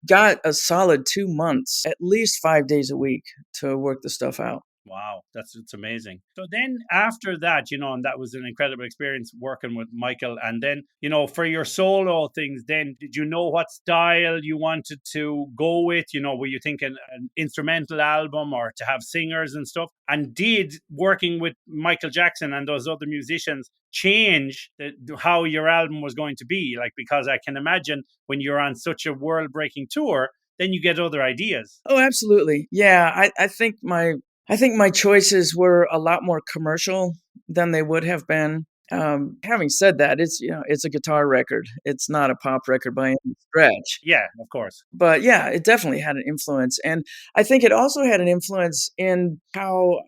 got a solid 2 months, at least 5 days a week to work the stuff out. Wow, it's amazing. So then after that, and that was an incredible experience working with Michael. And then, for your solo things, then did you know what style you wanted to go with? Were you thinking an instrumental album or to have singers and stuff? And did working with Michael Jackson and those other musicians change how your album was going to be? Like, because I can imagine when you're on such a world breaking tour, then you get other ideas. Oh, absolutely. Yeah, I think my choices were a lot more commercial than they would have been. Having said that, it's a guitar record. It's not a pop record by any stretch. Yeah, of course. But yeah, it definitely had an influence. And I think it also had an influence in how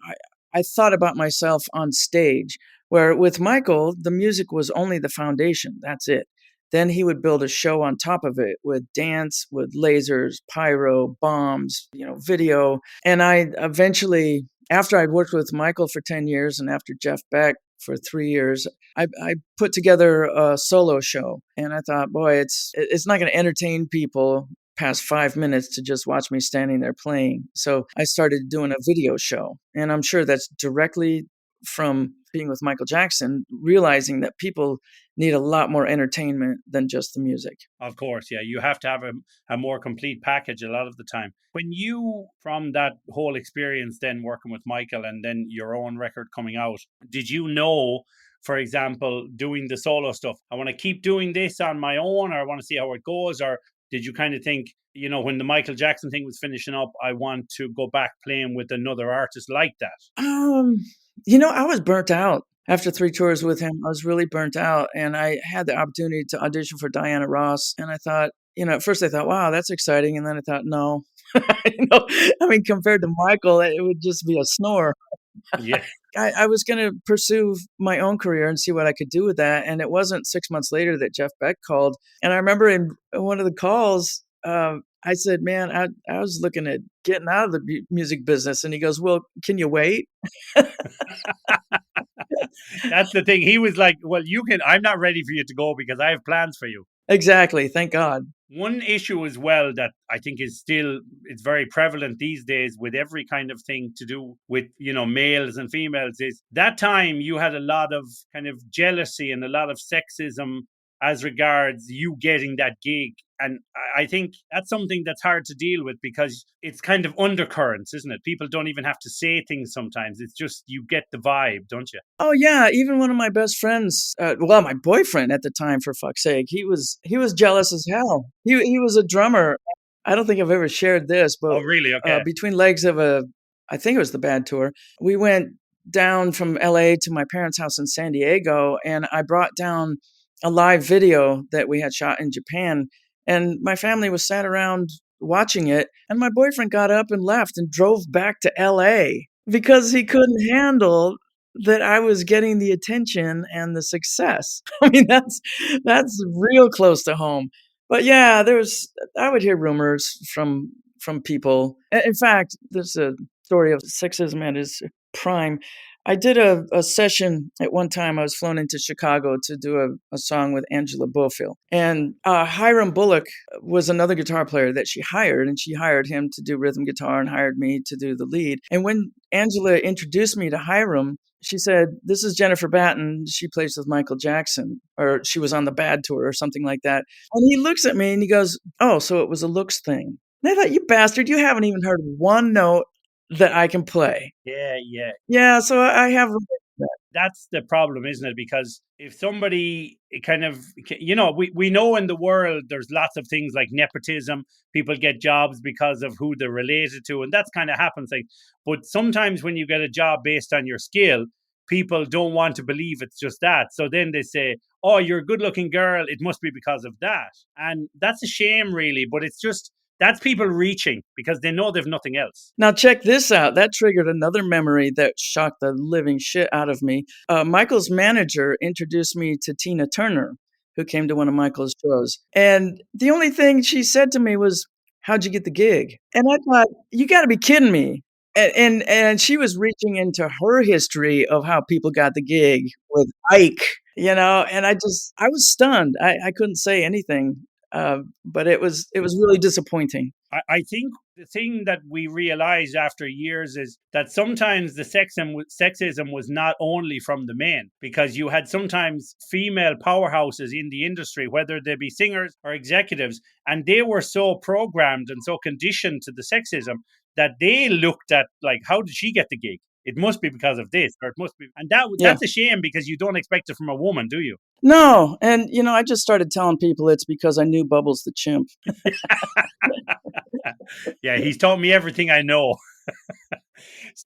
I thought about myself on stage, where with Michael, the music was only the foundation. That's it. Then he would build a show on top of it with dance, with lasers, pyro, bombs, video. And I eventually, after I'd worked with Michael for 10 years and after Jeff Beck for 3 years, I put together a solo show. And I thought, boy, it's not going to entertain people past 5 minutes to just watch me standing there playing. So I started doing a video show. And I'm sure that's directly from being with Michael Jackson, realizing that people need a lot more entertainment than just the music. Of course, yeah. You have to have a more complete package a lot of the time. When you, from that whole experience, then working with Michael and then your own record coming out, did you know, for example, doing the solo stuff, I want to keep doing this on my own, or I want to see how it goes? Or did you kind of think, when the Michael Jackson thing was finishing up, I want to go back playing with another artist like that? I was burnt out after 3 tours with him. I was really burnt out, and I had the opportunity to audition for Diana Ross, and I thought, at first I thought, wow, that's exciting, and then I thought, no. Compared to Michael, it would just be a snore. Yeah. I was going to pursue my own career and see what I could do with that, and it wasn't 6 months later that Jeff Beck called, and I remember in one of the calls, I said, man, I was looking at getting out of the music business, and he goes, well, can you wait? That's the thing. He was like, well, I'm not ready for you to go because I have plans for you. Exactly. Thank God. One issue as well that I think it's very prevalent these days with every kind of thing to do with, males and females is that time you had a lot of kind of jealousy and a lot of sexism as regards you getting that gig. And I think that's something that's hard to deal with because it's kind of undercurrents, isn't it? People don't even have to say things sometimes. It's just you get the vibe, don't you? Oh yeah, even one of my best friends, my boyfriend at the time, for fuck's sake, he was jealous as hell. He was a drummer. I don't think I've ever shared this, but Oh, really? Okay. between legs of I think it was the Bad Tour, we went down from LA to my parents' house in San Diego, and I brought down a live video that we had shot in Japan. And my family was sat around watching it. And my boyfriend got up and left and drove back to LA because he couldn't handle that I was getting the attention and the success. That's real close to home. But yeah, I would hear rumors from people. In fact, there's a story of sexism at its prime. I did a session at one time. I was flown into Chicago to do a song with Angela Bofill. And Hiram Bullock was another guitar player that she hired, and she hired him to do rhythm guitar and hired me to do the lead. And when Angela introduced me to Hiram, she said, this is Jennifer Batten. She plays with Michael Jackson, or she was on the Bad Tour or something like that. And he looks at me and he goes, oh, so it was a looks thing. And I thought, you bastard, you haven't even heard one note that I can play. Yeah, yeah. Yeah, so I have that. That's the problem, isn't it? Because if somebody kind of, we know in the world there's lots of things like nepotism. People get jobs because of who they're related to, and that's kind of happens. But sometimes when you get a job based on your skill, people don't want to believe it's just that. So then they say, oh, you're a good looking girl. It must be because of that. And that's a shame, really. But it's just, That's people reaching because they know they've nothing else. Now, check this out. That triggered another memory that shocked the living shit out of me. Michael's manager introduced me to Tina Turner, who came to one of Michael's shows. And the only thing she said to me was, "How'd you get the gig?" And I thought, you got to be kidding me. And she was reaching into her history of how people got the gig with Ike, and I was stunned. I couldn't say anything, but it was really disappointing. I think the thing that we realized after years is that sometimes the sexism was not only from the men, because you had sometimes female powerhouses in the industry, whether they be singers or executives, and they were so programmed and so conditioned to the sexism that they looked at, like, how did she get the gig? It must be because of this, or it must be, and that's a shame, because you don't expect it from a woman, do you? No, and I just started telling people it's because I knew Bubbles the chimp. Yeah, he's taught me everything I know.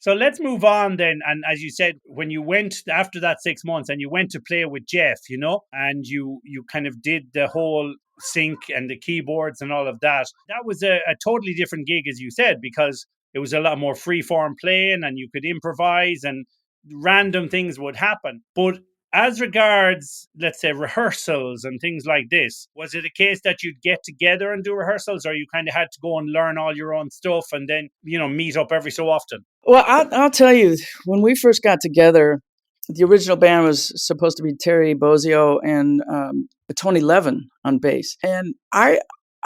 So let's move on then. And as you said, when you went after that 6 months and you went to play with Jeff, and you kind of did the whole sync and the keyboards and all of that, that was a totally different gig, as you said, because it was a lot more free form playing and you could improvise and random things would happen. But as regards, let's say, rehearsals and things like this, was it a case that you'd get together and do rehearsals, or you kind of had to go and learn all your own stuff and then, meet up every so often? Well, I'll tell you, when we first got together, the original band was supposed to be Terry Bozzio and Tony Levin on bass. And I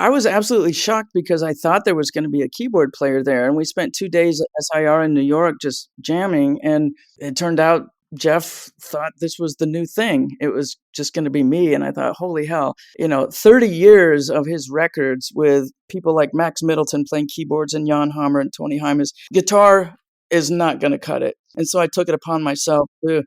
was absolutely shocked because I thought there was going to be a keyboard player there. And we spent 2 days at SIR in New York just jamming. And it turned out Jeff thought this was the new thing. It was just going to be me. And I thought, holy hell, 30 years of his records with people like Max Middleton playing keyboards and Jan Hammer and Tony Hymas, guitar is not going to cut it. And so I took it upon myself to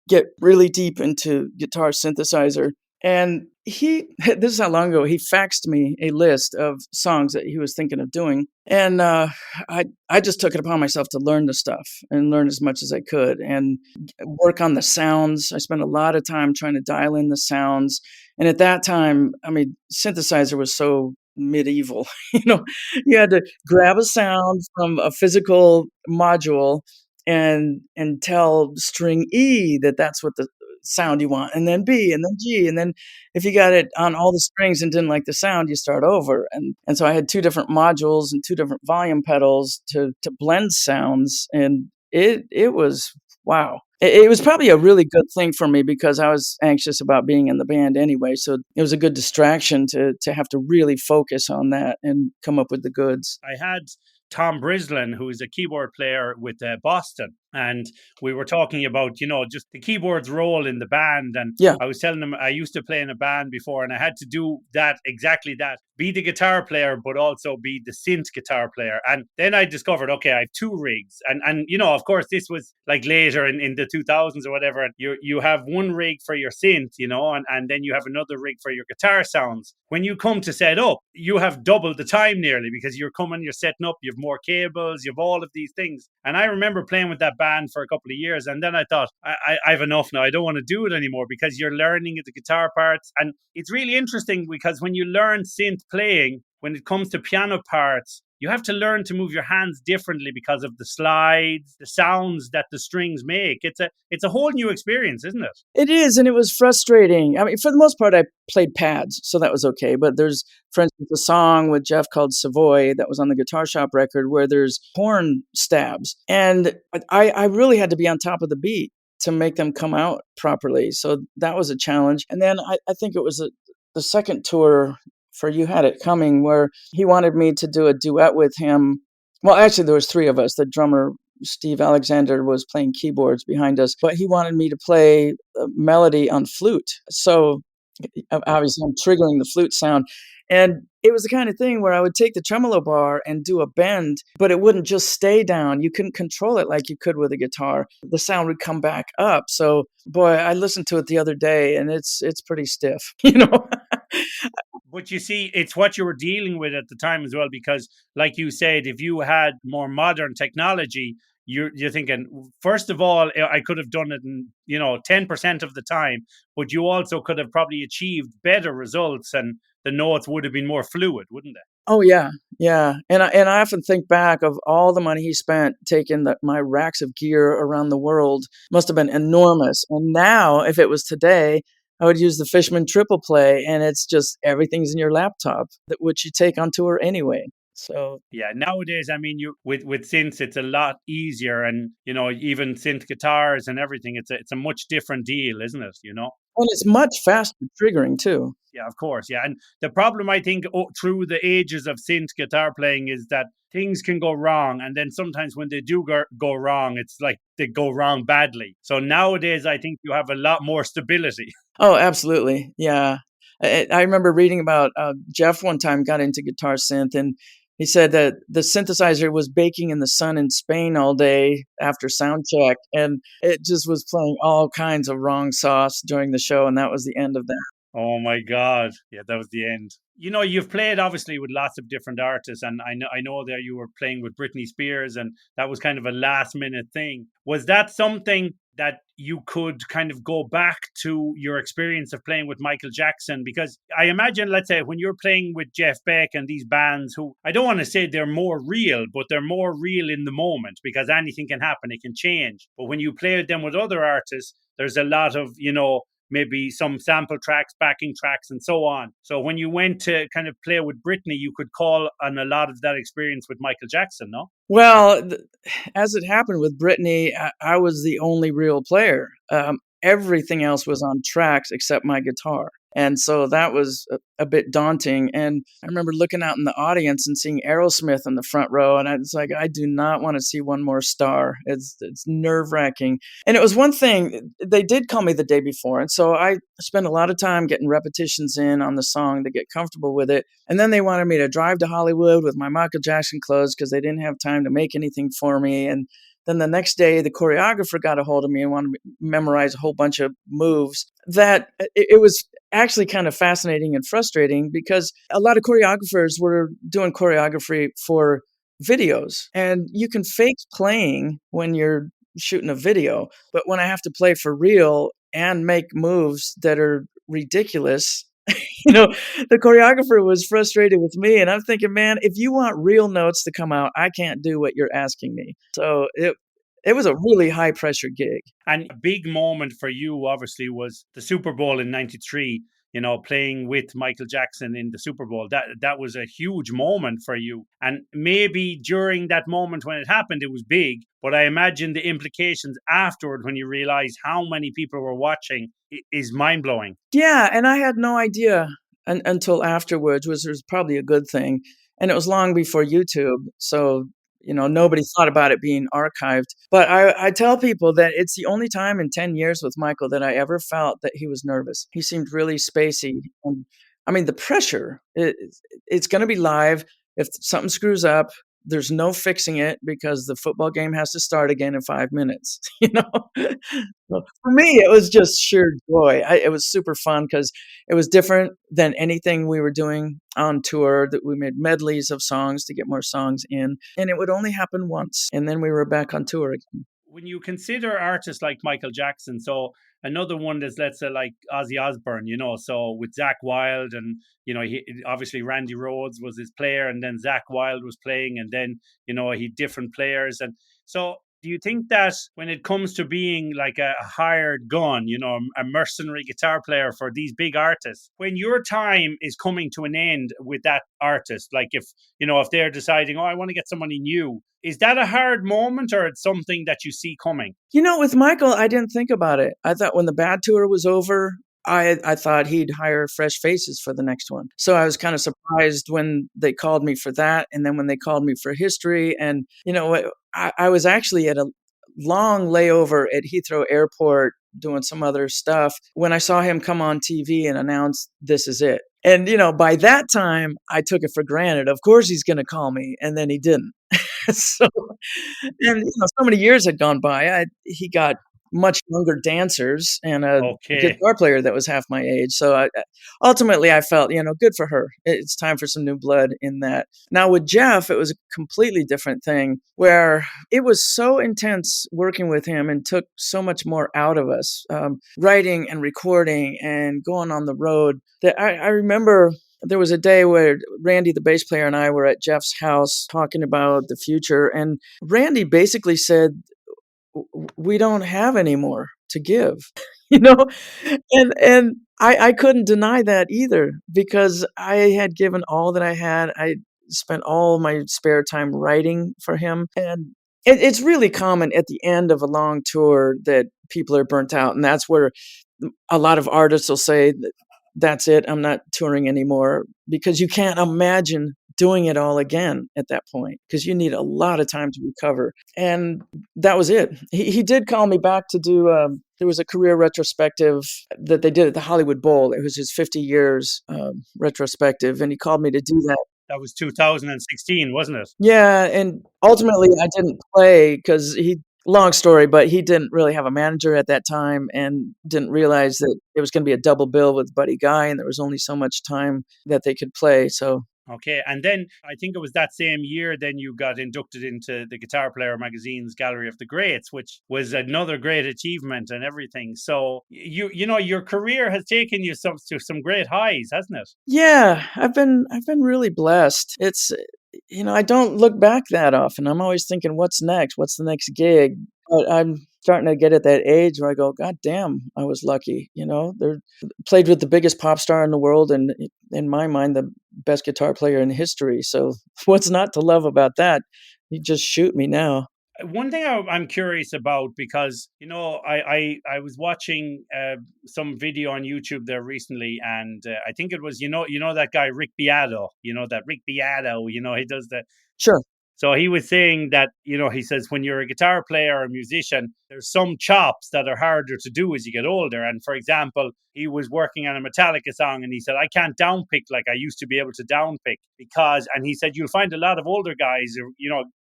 get really deep into guitar synthesizer. And this is how long ago, he faxed me a list of songs that he was thinking of doing. And I just took it upon myself to learn the stuff and learn as much as I could and work on the sounds. I spent a lot of time trying to dial in the sounds. And at that time, I mean, synthesizer was so medieval. You had to grab a sound from a physical module and tell string E that's what the sound you want, and then B, and then G, and then if you got it on all the strings and didn't like the sound, you start over. And so I had 2 different modules and 2 different volume pedals to blend sounds, and it was wow. It was probably a really good thing for me because I was anxious about being in the band anyway, so it was a good distraction to have to really focus on that and come up with the goods. I had Tom Brislin, who is a keyboard player with Boston. And we were talking about, just the keyboard's role in the band. And I was telling him I used to play in a band before and I had to do exactly that, be the guitar player, but also be the synth guitar player. And then I discovered, okay, I have 2 rigs. And of course, this was like later in the 2000s or whatever. You have 1 rig for your synth, and then you have another rig for your guitar sounds. When you come to set up, you have double the time nearly because you're setting up, you have more cables, you have all of these things. And I remember playing with that band for a couple of years, and then I thought, I've enough now. I don't want to do it anymore because you're learning the guitar parts. And it's really interesting because when you learn synth playing, when it comes to piano parts, you have to learn to move your hands differently because of the slides, the sounds that the strings make. It's a whole new experience, isn't it? It is, and it was frustrating. I mean, for the most part, I played pads, so that was okay. But there's, for instance, a song with Jeff called Savoy that was on the Guitar Shop record where there's horn stabs. And I really had to be on top of the beat to make them come out properly. So that was a challenge. And then I think it was the second tour for You Had It Coming, where he wanted me to do a duet with him. Well, actually, there was 3 of us. The drummer, Steve Alexander, was playing keyboards behind us, but he wanted me to play a melody on flute. So obviously, I'm triggering the flute sound. And it was the kind of thing where I would take the tremolo bar and do a bend, but it wouldn't just stay down. You couldn't control it like you could with a guitar. The sound would come back up. So, boy, I listened to it the other day, and it's pretty stiff, But you see, it's what you were dealing with at the time as well, because like you said, if you had more modern technology, you're thinking, first of all, I could have done it in 10% of the time, but you also could have probably achieved better results and the notes would have been more fluid, wouldn't they? Oh, yeah, yeah, and I often think back of all the money he spent taking my racks of gear around the world. Must have been enormous, and now, if it was today, I would use the Fishman triple play, and it's just everything's in your laptop, which you take on tour anyway, so Yeah, nowadays, I mean, you with synths, it's a lot easier, and even synth guitars and everything. It's a much different deal, isn't it? and it's much faster triggering too. Yeah, of course. Yeah, and the problem I think through the ages of synth guitar playing is that things can go wrong, and then sometimes when they do go wrong, it's like they go wrong badly. So nowadays, I think you have a lot more stability. Oh, absolutely. Yeah. I remember reading about Jeff one time got into guitar synth, and he said that the synthesizer was baking in the sun in Spain all day after sound check, and it just was playing all kinds of wrong sauce during the show, and that was the end of that. Oh my God. Yeah, that was the end. You've played obviously with lots of different artists, and I know that you were playing with Britney Spears, and that was kind of a last minute thing. Was that something that you could kind of go back to your experience of playing with Michael Jackson? Because I imagine, let's say, when you're playing with Jeff Beck and these bands who I don't want to say they're more real, but they're more real in the moment because anything can happen, it can change. But when you play with them with other artists, there's a lot of, maybe some sample tracks, backing tracks, and so on. So when you went to kind of play with Britney, you could call on a lot of that experience with Michael Jackson, no? Well, as it happened with Britney, I was the only real player. Everything else was on tracks except my guitar. And so that was a bit daunting. And I remember looking out in the audience and seeing Aerosmith in the front row. And I was like, I do not want to see one more star. It's nerve wracking. And it was one thing, they did call me the day before. And so I spent a lot of time getting repetitions in on the song to get comfortable with it. And then they wanted me to drive to Hollywood with my Michael Jackson clothes because they didn't have time to make anything for me. And then the next day, the choreographer got a hold of me and wanted me to memorize a whole bunch of moves that it was actually kind of fascinating and frustrating because a lot of choreographers were doing choreography for videos, and you can fake playing when you're shooting a video. But when I have to play for real and make moves that are ridiculous, you know, the choreographer was frustrated with me, and I'm thinking, man, if you want real notes to come out, I can't do what you're asking me. So it was a really high pressure gig. And a big moment for you, obviously, was the Super Bowl in '93. Playing with Michael Jackson in the Super Bowl. That was a huge moment for you. And maybe during that moment when it happened, it was big. But I imagine the implications afterward when you realize how many people were watching is mind blowing. Yeah, and I had no idea until afterwards, which was probably a good thing. And it was long before YouTube, so nobody thought about it being archived. But I tell people that it's the only time in 10 years with Michael that I ever felt that he was nervous. He seemed really spacey. And I mean, the pressure, it's going to be live. If something screws up, there's no fixing it because the football game has to start again in 5 minutes. So for me, it was just sheer joy. It was super fun because it was different than anything we were doing on tour. That we made medleys of songs to get more songs in, and it would only happen once, and then we were back on tour again. When you consider artists like Michael Jackson, so another one is, let's say, like Ozzy Osbourne, so with Zakk Wylde, and obviously Randy Rhoads was his player, and then Zakk Wylde was playing, and then he different players, and so. Do you think that when it comes to being like a hired gun, a mercenary guitar player for these big artists, when your time is coming to an end with that artist, like if they're deciding, oh, I want to get somebody new, is that a hard moment or it's something that you see coming? With Michael, I didn't think about it. I thought when the bad tour was over, I thought he'd hire fresh faces for the next one. So I was kind of surprised when they called me for that. And then when they called me for History. And, I was actually at a long layover at Heathrow Airport doing some other stuff when I saw him come on TV and announce This Is It. And, by that time, I took it for granted. Of course he's going to call me. And then he didn't. So, and, so many years had gone by. He got much younger dancers and a guitar player that was half my age. So ultimately I felt, good for her. It's time for some new blood in that. Now with Jeff, it was a completely different thing where it was so intense working with him and took so much more out of us, writing and recording and going on the road that I remember there was a day where Randy, the bass player, and I were at Jeff's house talking about the future. And Randy basically said, we don't have any more to give, you know? And I couldn't deny that either because I had given all that I had. I spent all my spare time writing for him. And it's really common at the end of a long tour that people are burnt out. And that's where a lot of artists will say, that's it, I'm not touring anymore, because you can't imagine doing it all again at that point because you need a lot of time to recover. And that was it. He did call me back to do, there was a career retrospective that they did at the Hollywood Bowl. It was his 50 years retrospective, and he called me to do that. That was 2016, wasn't it? Yeah, and ultimately I didn't play because long story, but he didn't really have a manager at that time and didn't realize that it was going to be a double bill with Buddy Guy, and there was only so much time that they could play. So Okay, and then I think it was that same year then you got inducted into the Guitar Player magazine's Gallery of the Greats, which was another great achievement and everything. So you know your career has taken you to some great highs, hasn't it? yeah, I've been really blessed. It's I don't look back that often. I'm always thinking, what's next? What's the next gig? But I'm starting to get at that age where I go, God damn, I was lucky. They're played with the biggest pop star in the world, and in my mind, the best guitar player in history. So what's not to love about that? You just shoot me now. One thing I'm curious about, because I was watching some video on YouTube there recently, and I think it was that guy Rick Beato, Rick Beato, he does the. Sure. So he was saying that, he says when you're a guitar player or a musician, there's some chops that are harder to do as you get older. And for example, he was working on a Metallica song and he said, I can't downpick like I used to be able to downpick and he said, you'll find a lot of older guys,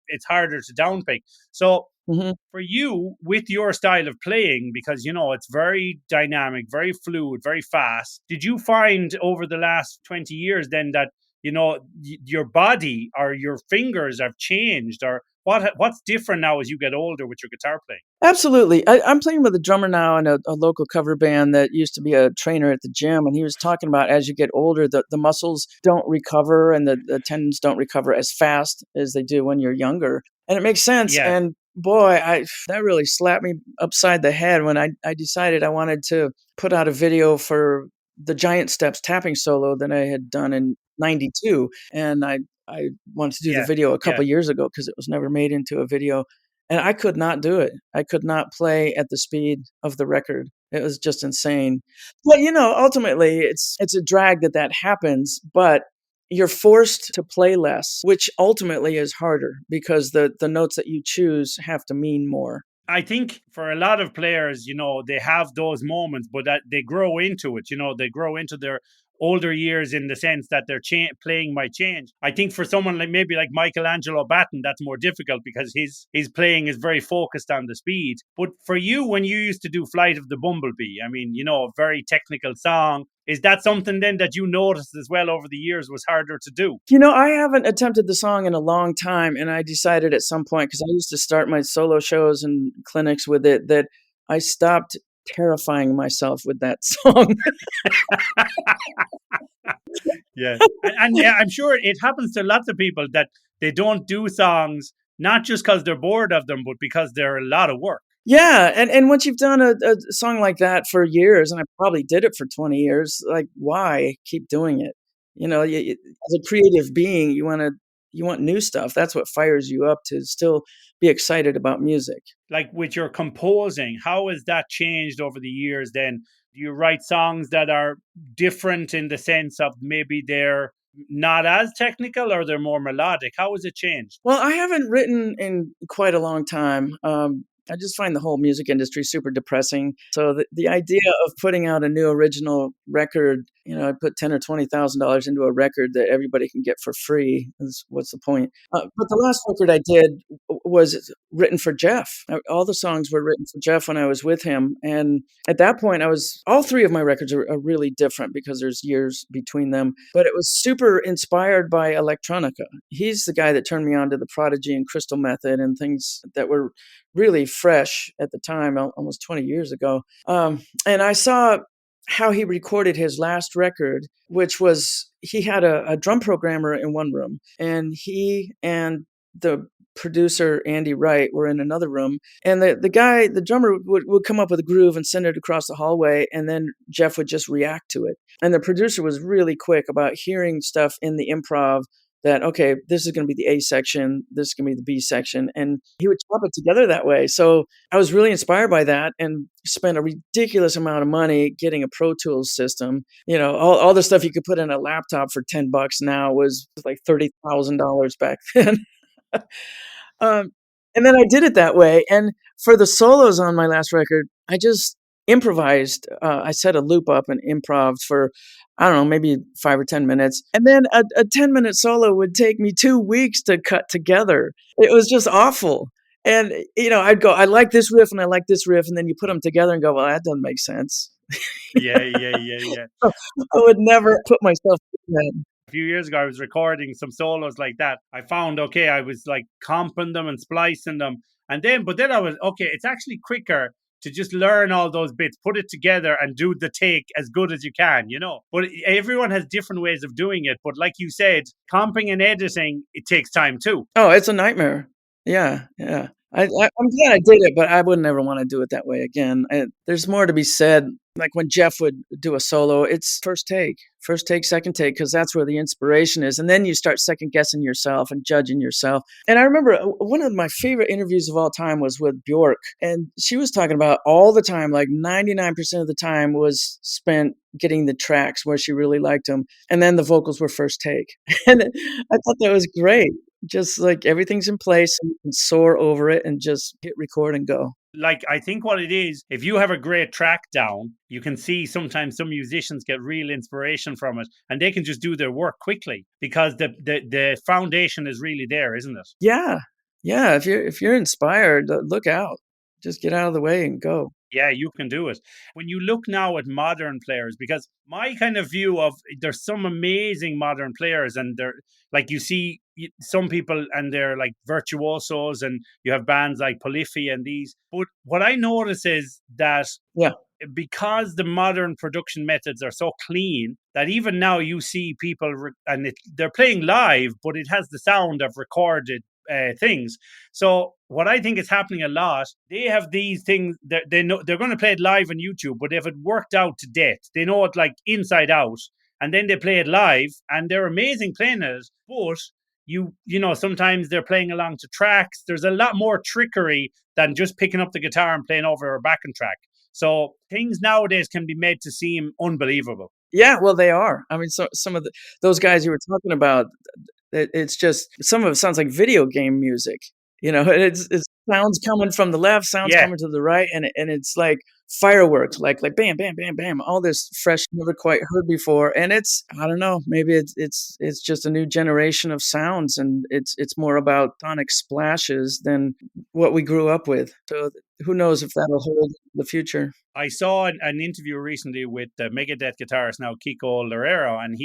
it's harder to downpick. So for you, with your style of playing, because, it's very dynamic, very fluid, very fast, did you find over the last 20 years then that your body or your fingers have changed, or what's different now as you get older with your guitar playing? Absolutely. I'm playing with a drummer now in a local cover band that used to be a trainer at the gym. And he was talking about as you get older, the muscles don't recover and the tendons don't recover as fast as they do when you're younger. And it makes sense. Yeah. And boy, that really slapped me upside the head when I decided I wanted to put out a video for the Giant Steps tapping solo that I had done in 92. And I wanted to do the video a couple years ago because it was never made into a video. And I could not do it. I could not play at the speed of the record. It was just insane. But, ultimately, it's a drag that happens, but you're forced to play less, which ultimately is harder because the notes that you choose have to mean more. I think for a lot of players, they have those moments, but that they grow into it. They grow into their older years in the sense that their playing might change. I think for someone like Michelangelo Batten, that's more difficult because his playing is very focused on the speed. But for you, when you used to do Flight of the Bumblebee, I mean, a very technical song, is that something then that you noticed as well over the years was harder to do? I haven't attempted the song in a long time, and I decided at some point, because I used to start my solo shows and clinics with it, that I stopped terrifying myself with that song. Yeah. And I'm sure it happens to lots of people that they don't do songs, not just because they're bored of them, but because they're a lot of work. Yeah, and once you've done a song like that for years, and I probably did it for 20 years, like, why keep doing it? As a creative being, you want new stuff. That's what fires you up to still be excited about music. Like with your composing, how has that changed over the years then? Do you write songs that are different in the sense of maybe they're not as technical or they're more melodic? How has it changed? Well, I haven't written in quite a long time. I just find the whole music industry super depressing. So the idea of putting out a new original record, I put $10,000 or $20,000 into a record that everybody can get for free. What's the point? But the last record I did was written for Jeff. All the songs were written for Jeff when I was with him. And at that point, all three of my records are really different because there's years between them. But it was super inspired by electronica. He's the guy that turned me on to the Prodigy and Crystal Method and things that were really fresh at the time, almost 20 years ago. And I saw how he recorded his last record, which was he had a drum programmer in one room, and he and the producer Andy Wright were in another room, and the drummer would come up with a groove and send it across the hallway, and then Jeff would just react to it. And the producer was really quick about hearing stuff in the improv that, okay, this is going to be the A section, this is going to be the B section, and he would chop it together that way. So I was really inspired by that and spent a ridiculous amount of money getting a Pro Tools system. All the stuff you could put in a laptop for $10 now was like $30,000 back then. um, and then I did it that way. And for the solos on my last record, I just improvised. I set a loop up and improv for, I don't know, maybe 5 or 10 minutes. And then a 10-minute solo would take me 2 weeks to cut together. It was just awful. And, I'd go, I like this riff and I like this riff. And then you put them together and go, well, that doesn't make sense. Yeah. I would never put myself through that. A few years ago, I was recording some solos like that. I found, okay, I was like comping them and splicing them. But then I was, okay, it's actually quicker to just learn all those bits, put it together and do the take as good as you can, But everyone has different ways of doing it. But like you said, comping and editing, it takes time too. Oh, it's a nightmare. Yeah. I'm glad I did it, but I would never want to do it that way again. There's more to be said. Like when Jeff would do a solo, it's first take, second take, because that's where the inspiration is. And then you start second guessing yourself and judging yourself. And I remember one of my favorite interviews of all time was with Bjork. And she was talking about all the time, like 99% of the time was spent getting the tracks where she really liked them. And then the vocals were first take. And I thought that was great. Just like everything's in place, and you can soar over it and just hit record and go. Like, I think what it is, if you have a great track down, you can see sometimes some musicians get real inspiration from it and they can just do their work quickly because the foundation is really there, isn't it? Yeah. If you're inspired, look out. Just get out of the way and go. Yeah, you can do it. When you look now at modern players, because my kind of view of there's some amazing modern players, and they're like, you see some people and they're like virtuosos, and you have bands like Polyphia and these. But what I notice is that Yeah. because the modern production methods are so clean that even now you see people they're playing live, but it has the sound of recorded things. So what I think is happening a lot, they have these things that they know they're going to play it live on YouTube, but if it worked out to death, they know it like inside out, and then they play it live, and they're amazing playing it. But sometimes they're playing along to tracks. There's a lot more trickery than just picking up the guitar and playing over a backing track. So things nowadays can be made to seem unbelievable. Yeah, well, they are. I mean, so some of those guys you were talking about, it's just some of it sounds like video game music. It's sounds coming from the left, sounds coming to the right, and it's like fireworks, like bam, bam, bam, bam, all this fresh, never quite heard before. And it's, I don't know, maybe it's just a new generation of sounds, and it's more about sonic splashes than what we grew up with. So who knows if that'll hold in the future. I saw an interview recently with the Megadeth guitarist now, Kiko Loureiro, and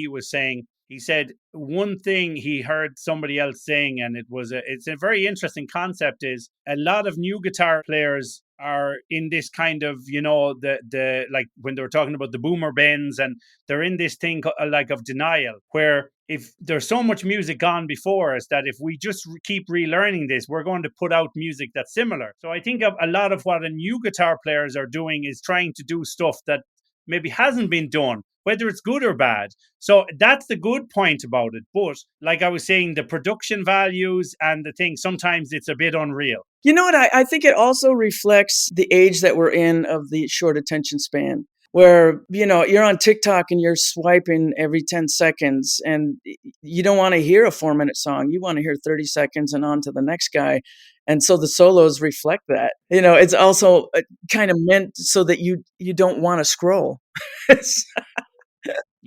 he said one thing he heard somebody else saying, and it's a very interesting concept, is a lot of new guitar players are in this kind of, the like when they were talking about the boomer bends, and they're in this thing like of denial, where if there's so much music gone before us that if we just keep relearning this, we're going to put out music that's similar. So I think a lot of what the new guitar players are doing is trying to do stuff that maybe hasn't been done, whether it's good or bad. So that's the good point about it. But like I was saying, the production values and the thing, sometimes it's a bit unreal. You know what? I think it also reflects the age that we're in of the short attention span, where, you're on TikTok and you're swiping every 10 seconds and you don't want to hear a 4-minute song. You want to hear 30 seconds and on to the next guy. And so the solos reflect that. It's also kind of meant so that you don't want to scroll.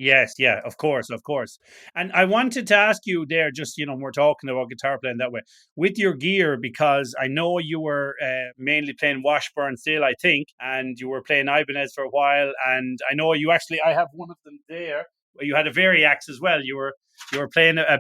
Yes, yeah, of course. And I wanted to ask you there, just, we're talking about guitar playing that way, with your gear, because I know you were mainly playing Washburn still, I think, and you were playing Ibanez for a while, and I know I have one of them there. you had a variax as well. You were playing a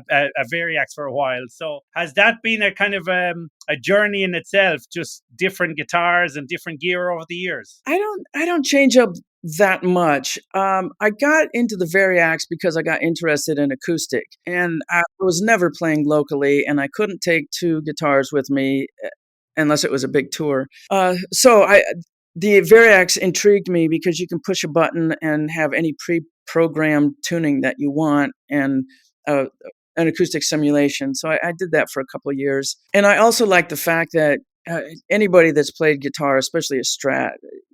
variax for a while. So has that been a kind of a journey in itself, just different guitars and different gear over the years? I don't change up that much. I got into the variax because I got interested in acoustic, and I was never playing locally, and I couldn't take two guitars with me unless it was a big tour. The variax intrigued me because you can push a button and have any pre-programmed tuning that you want, and uh, an acoustic simulation. So I did that for a couple of years, and I also like the fact that anybody that's played guitar, especially a Strat,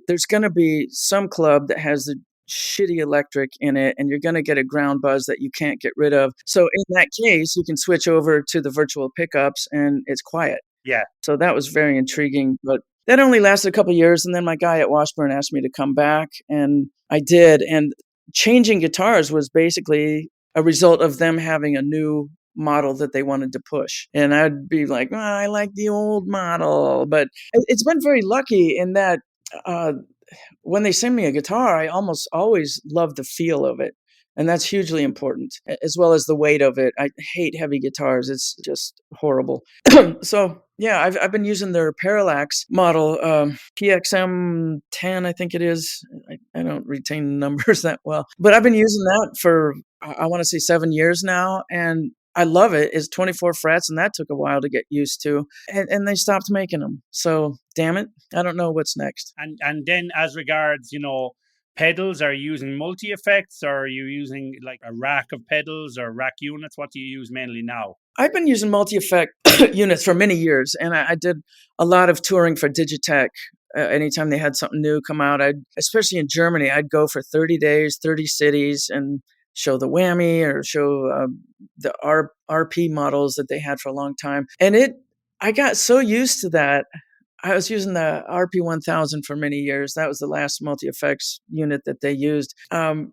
there's going to be some club that has the shitty electric in it, and you're going to get a ground buzz that you can't get rid of. So in that case, you can switch over to the virtual pickups, and it's quiet. Yeah. So that was very intriguing, but that only lasted a couple of years, and then my guy at Washburn asked me to come back, and I did. And changing guitars was basically a result of them having a new model that they wanted to push. And I'd be like, oh, I like the old model. But it's been very lucky in that when they send me a guitar, I almost always love the feel of it. And that's hugely important, as well as the weight of it. I hate heavy guitars. It's just horrible. So, yeah, I've been using their Parallax model, PXM 10, I think it is. I don't retain numbers that well. But I've been using that for, I want to say 7 years now. And I love it. It's 24 frets, and that took a while to get used to. And they stopped making them. So, damn it, I don't know what's next. And then as regards, pedals, are you using multi-effects, or are you using like a rack of pedals or rack units? What do you use mainly now? I've been using multi-effect units for many years, and I did a lot of touring for Digitech. Anytime they had something new come out, especially in Germany, I'd go for 30 days, 30 cities, and show the whammy or show the RP models that they had for a long time. And I got so used to that. I was using the RP1000 for many years. That was the last multi-effects unit that they used. I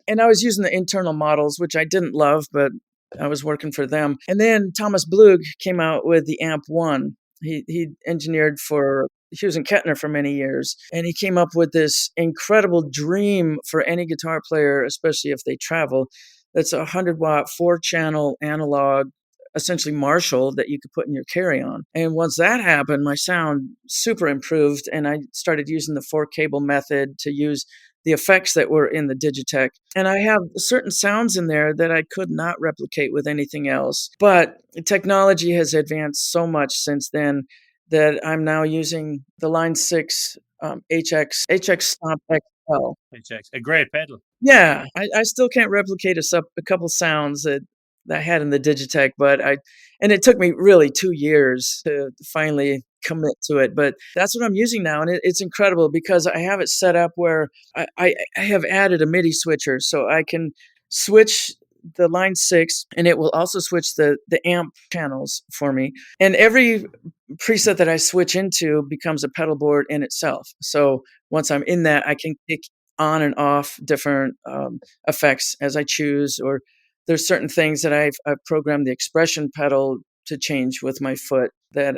was using the internal models, which I didn't love, but I was working for them. And then Thomas Blug came out with the Amp 1. He engineered for Hughes and Kettner for many years, and he came up with this incredible dream for any guitar player, especially if they travel. That's a 100-watt, 4-channel analog, essentially Marshall, that you could put in your carry-on. And once that happened, my sound super improved, and I started using the 4-cable method to use the effects that were in the Digitech. And I have certain sounds in there that I could not replicate with anything else. But technology has advanced so much since then that I'm now using the Line 6 HX Stomp XL. HX, a great pedal. Yeah, I still can't replicate a couple sounds that I had in the Digitech, and it took me really 2 years to finally commit to it. But that's what I'm using now, and it's incredible because I have it set up where I have added a MIDI switcher, so I can switch the Line 6, and it will also switch the amp channels for me. And every preset that I switch into becomes a pedal board in itself. So once I'm in that, I can kick on and off different effects as I choose, or there's certain things that I've programmed the expression pedal to change with my foot that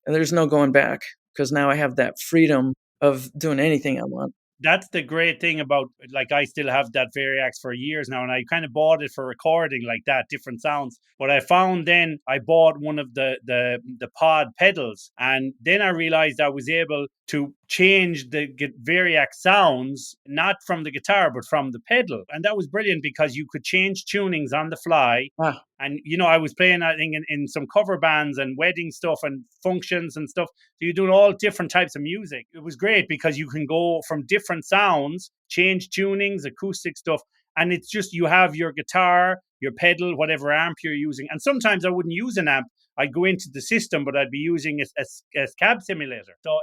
there's no going back, because now I have that freedom of doing anything I want. That's the great thing about, like, I still have that Variax for years now, and I kind of bought it for recording like that, different sounds. But I found then I bought one of the pod pedals, and then I realized I was able to change the Variax sounds, not from the guitar, but from the pedal. And that was brilliant because you could change tunings on the fly. Ah. And, I was playing, I think, in some cover bands and wedding stuff and functions and stuff. So you're doing all different types of music. It was great because you can go from different sounds, change tunings, acoustic stuff. And it's just, you have your guitar, your pedal, whatever amp you're using. And sometimes I wouldn't use an amp. I'd go into the system, but I'd be using a cab simulator. So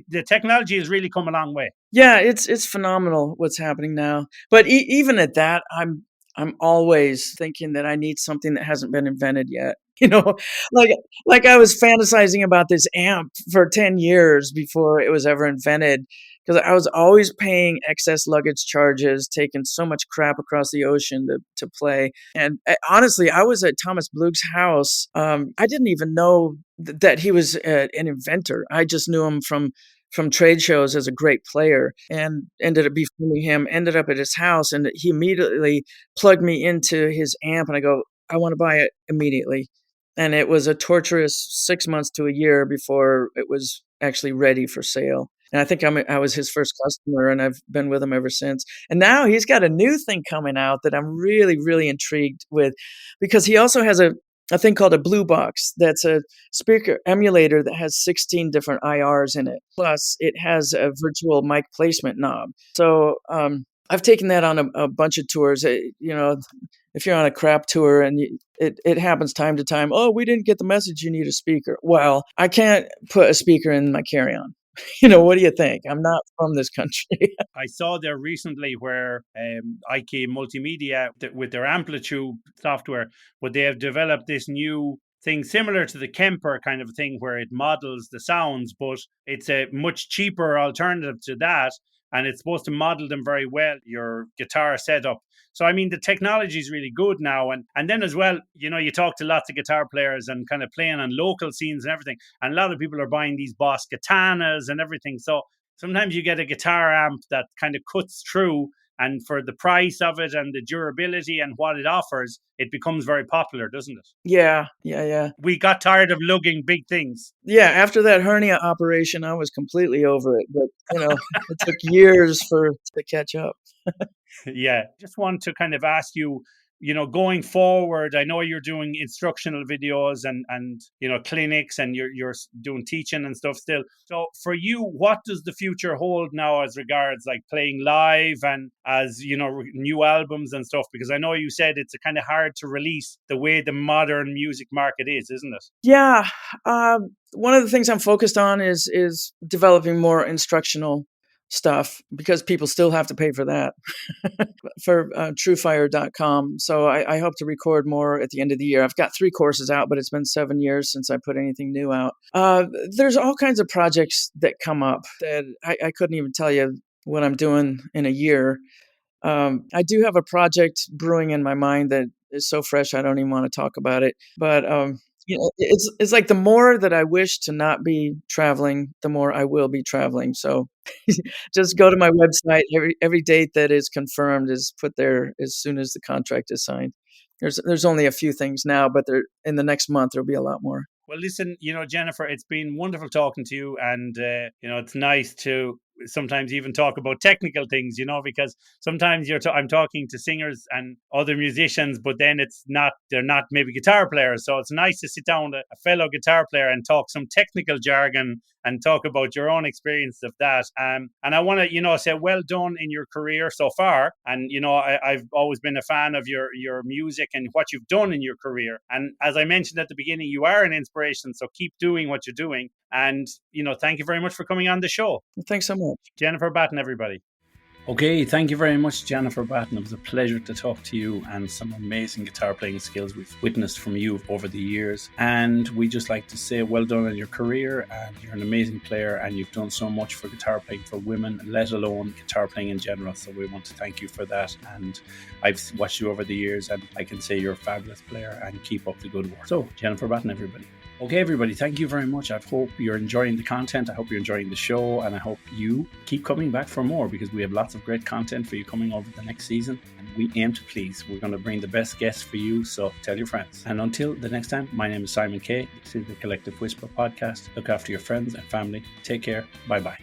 the technology has really come a long way. Yeah, it's phenomenal what's happening now. But even at that, I'm always thinking that I need something that hasn't been invented yet. Like I was fantasizing about this amp for 10 years before it was ever invented, because I was always paying excess luggage charges, taking so much crap across the ocean to play. And honestly, I was at Thomas Blug's house. I didn't even know that he was an inventor. I just knew him from from trade shows as a great player, and ended up befriending him, ended up at his house, and he immediately plugged me into his amp, and I go, I want to buy it immediately. And it was a torturous 6 months to a year before it was actually ready for sale. And I think I was his first customer, and I've been with him ever since. And now he's got a new thing coming out that I'm really, really intrigued with, because he also has a thing called a Blue Box. That's a speaker emulator that has 16 different IRs in it. Plus, it has a virtual mic placement knob. So I've taken that on a bunch of tours. If you're on a crap tour and it happens time to time, oh, we didn't get the message, you need a speaker. Well, I can't put a speaker in my carry-on. What do you think? I'm not from this country. I saw there recently where IK Multimedia, with their Amplitude software, but they have developed this new thing similar to the Kemper kind of thing where it models the sounds, but it's a much cheaper alternative to that. And it's supposed to model them very well, your guitar setup. So, I mean, the technology is really good now. And then as well, you talk to lots of guitar players and kind of playing on local scenes and everything. And a lot of people are buying these Boss Katanas and everything. So sometimes you get a guitar amp that kind of cuts through. And for the price of it and the durability and what it offers, it becomes very popular, doesn't it? Yeah. We got tired of lugging big things. Yeah, after that hernia operation, I was completely over it. But, it took years to catch up. Yeah. Just want to kind of ask you, going forward, I know you're doing instructional videos and clinics, and you're doing teaching and stuff still. So for you, what does the future hold now as regards like playing live and as, new albums and stuff? Because I know you said it's kind of hard to release the way the modern music market is, isn't it? Yeah. One of the things I'm focused on is developing more instructional stuff, because people still have to pay for that for truefire.com. So I hope to record more at the end of the year. I've got 3 courses out, but it's been 7 years since I put anything new out. There's all kinds of projects that come up that I couldn't even tell you what I'm doing in a year. I do have a project brewing in my mind that is so fresh I don't even want to talk about it. But it's like the more that I wish to not be traveling, the more I will be traveling. So just go to my website. Every date that is confirmed is put there as soon as the contract is signed. There's only a few things now, but in the next month there'll be a lot more. Well, listen, Jennifer, it's been wonderful talking to you, and it's nice to sometimes even talk about technical things, because sometimes I'm talking to singers and other musicians, but then they're not maybe guitar players. So it's nice to sit down with a fellow guitar player and talk some technical jargon and talk about your own experience of that. And I want to, say well done in your career so far. And, I've always been a fan of your music and what you've done in your career. And as I mentioned at the beginning, you are an inspiration. So keep doing what you're doing. And, thank you very much for coming on the show. Thanks so much. Jennifer Batten, everybody. Okay, thank you very much, Jennifer Batten. It was a pleasure to talk to you, and some amazing guitar playing skills we've witnessed from you over the years. And we just like to say well done on your career, and you're an amazing player, and you've done so much for guitar playing for women, let alone guitar playing in general. So we want to thank you for that. And I've watched you over the years, and I can say you're a fabulous player, and keep up the good work. So, Jennifer Batten, everybody. Okay, everybody, thank you very much. I hope you're enjoying the content. I hope you're enjoying the show, and I hope you keep coming back for more, because we have lots of great content for you coming over the next season, and we aim to please. We're going to bring the best guests for you, so tell your friends. And until the next time, my name is Simon Kay. This is the Collective Whisper podcast. Look after your friends and family. Take care. Bye-bye.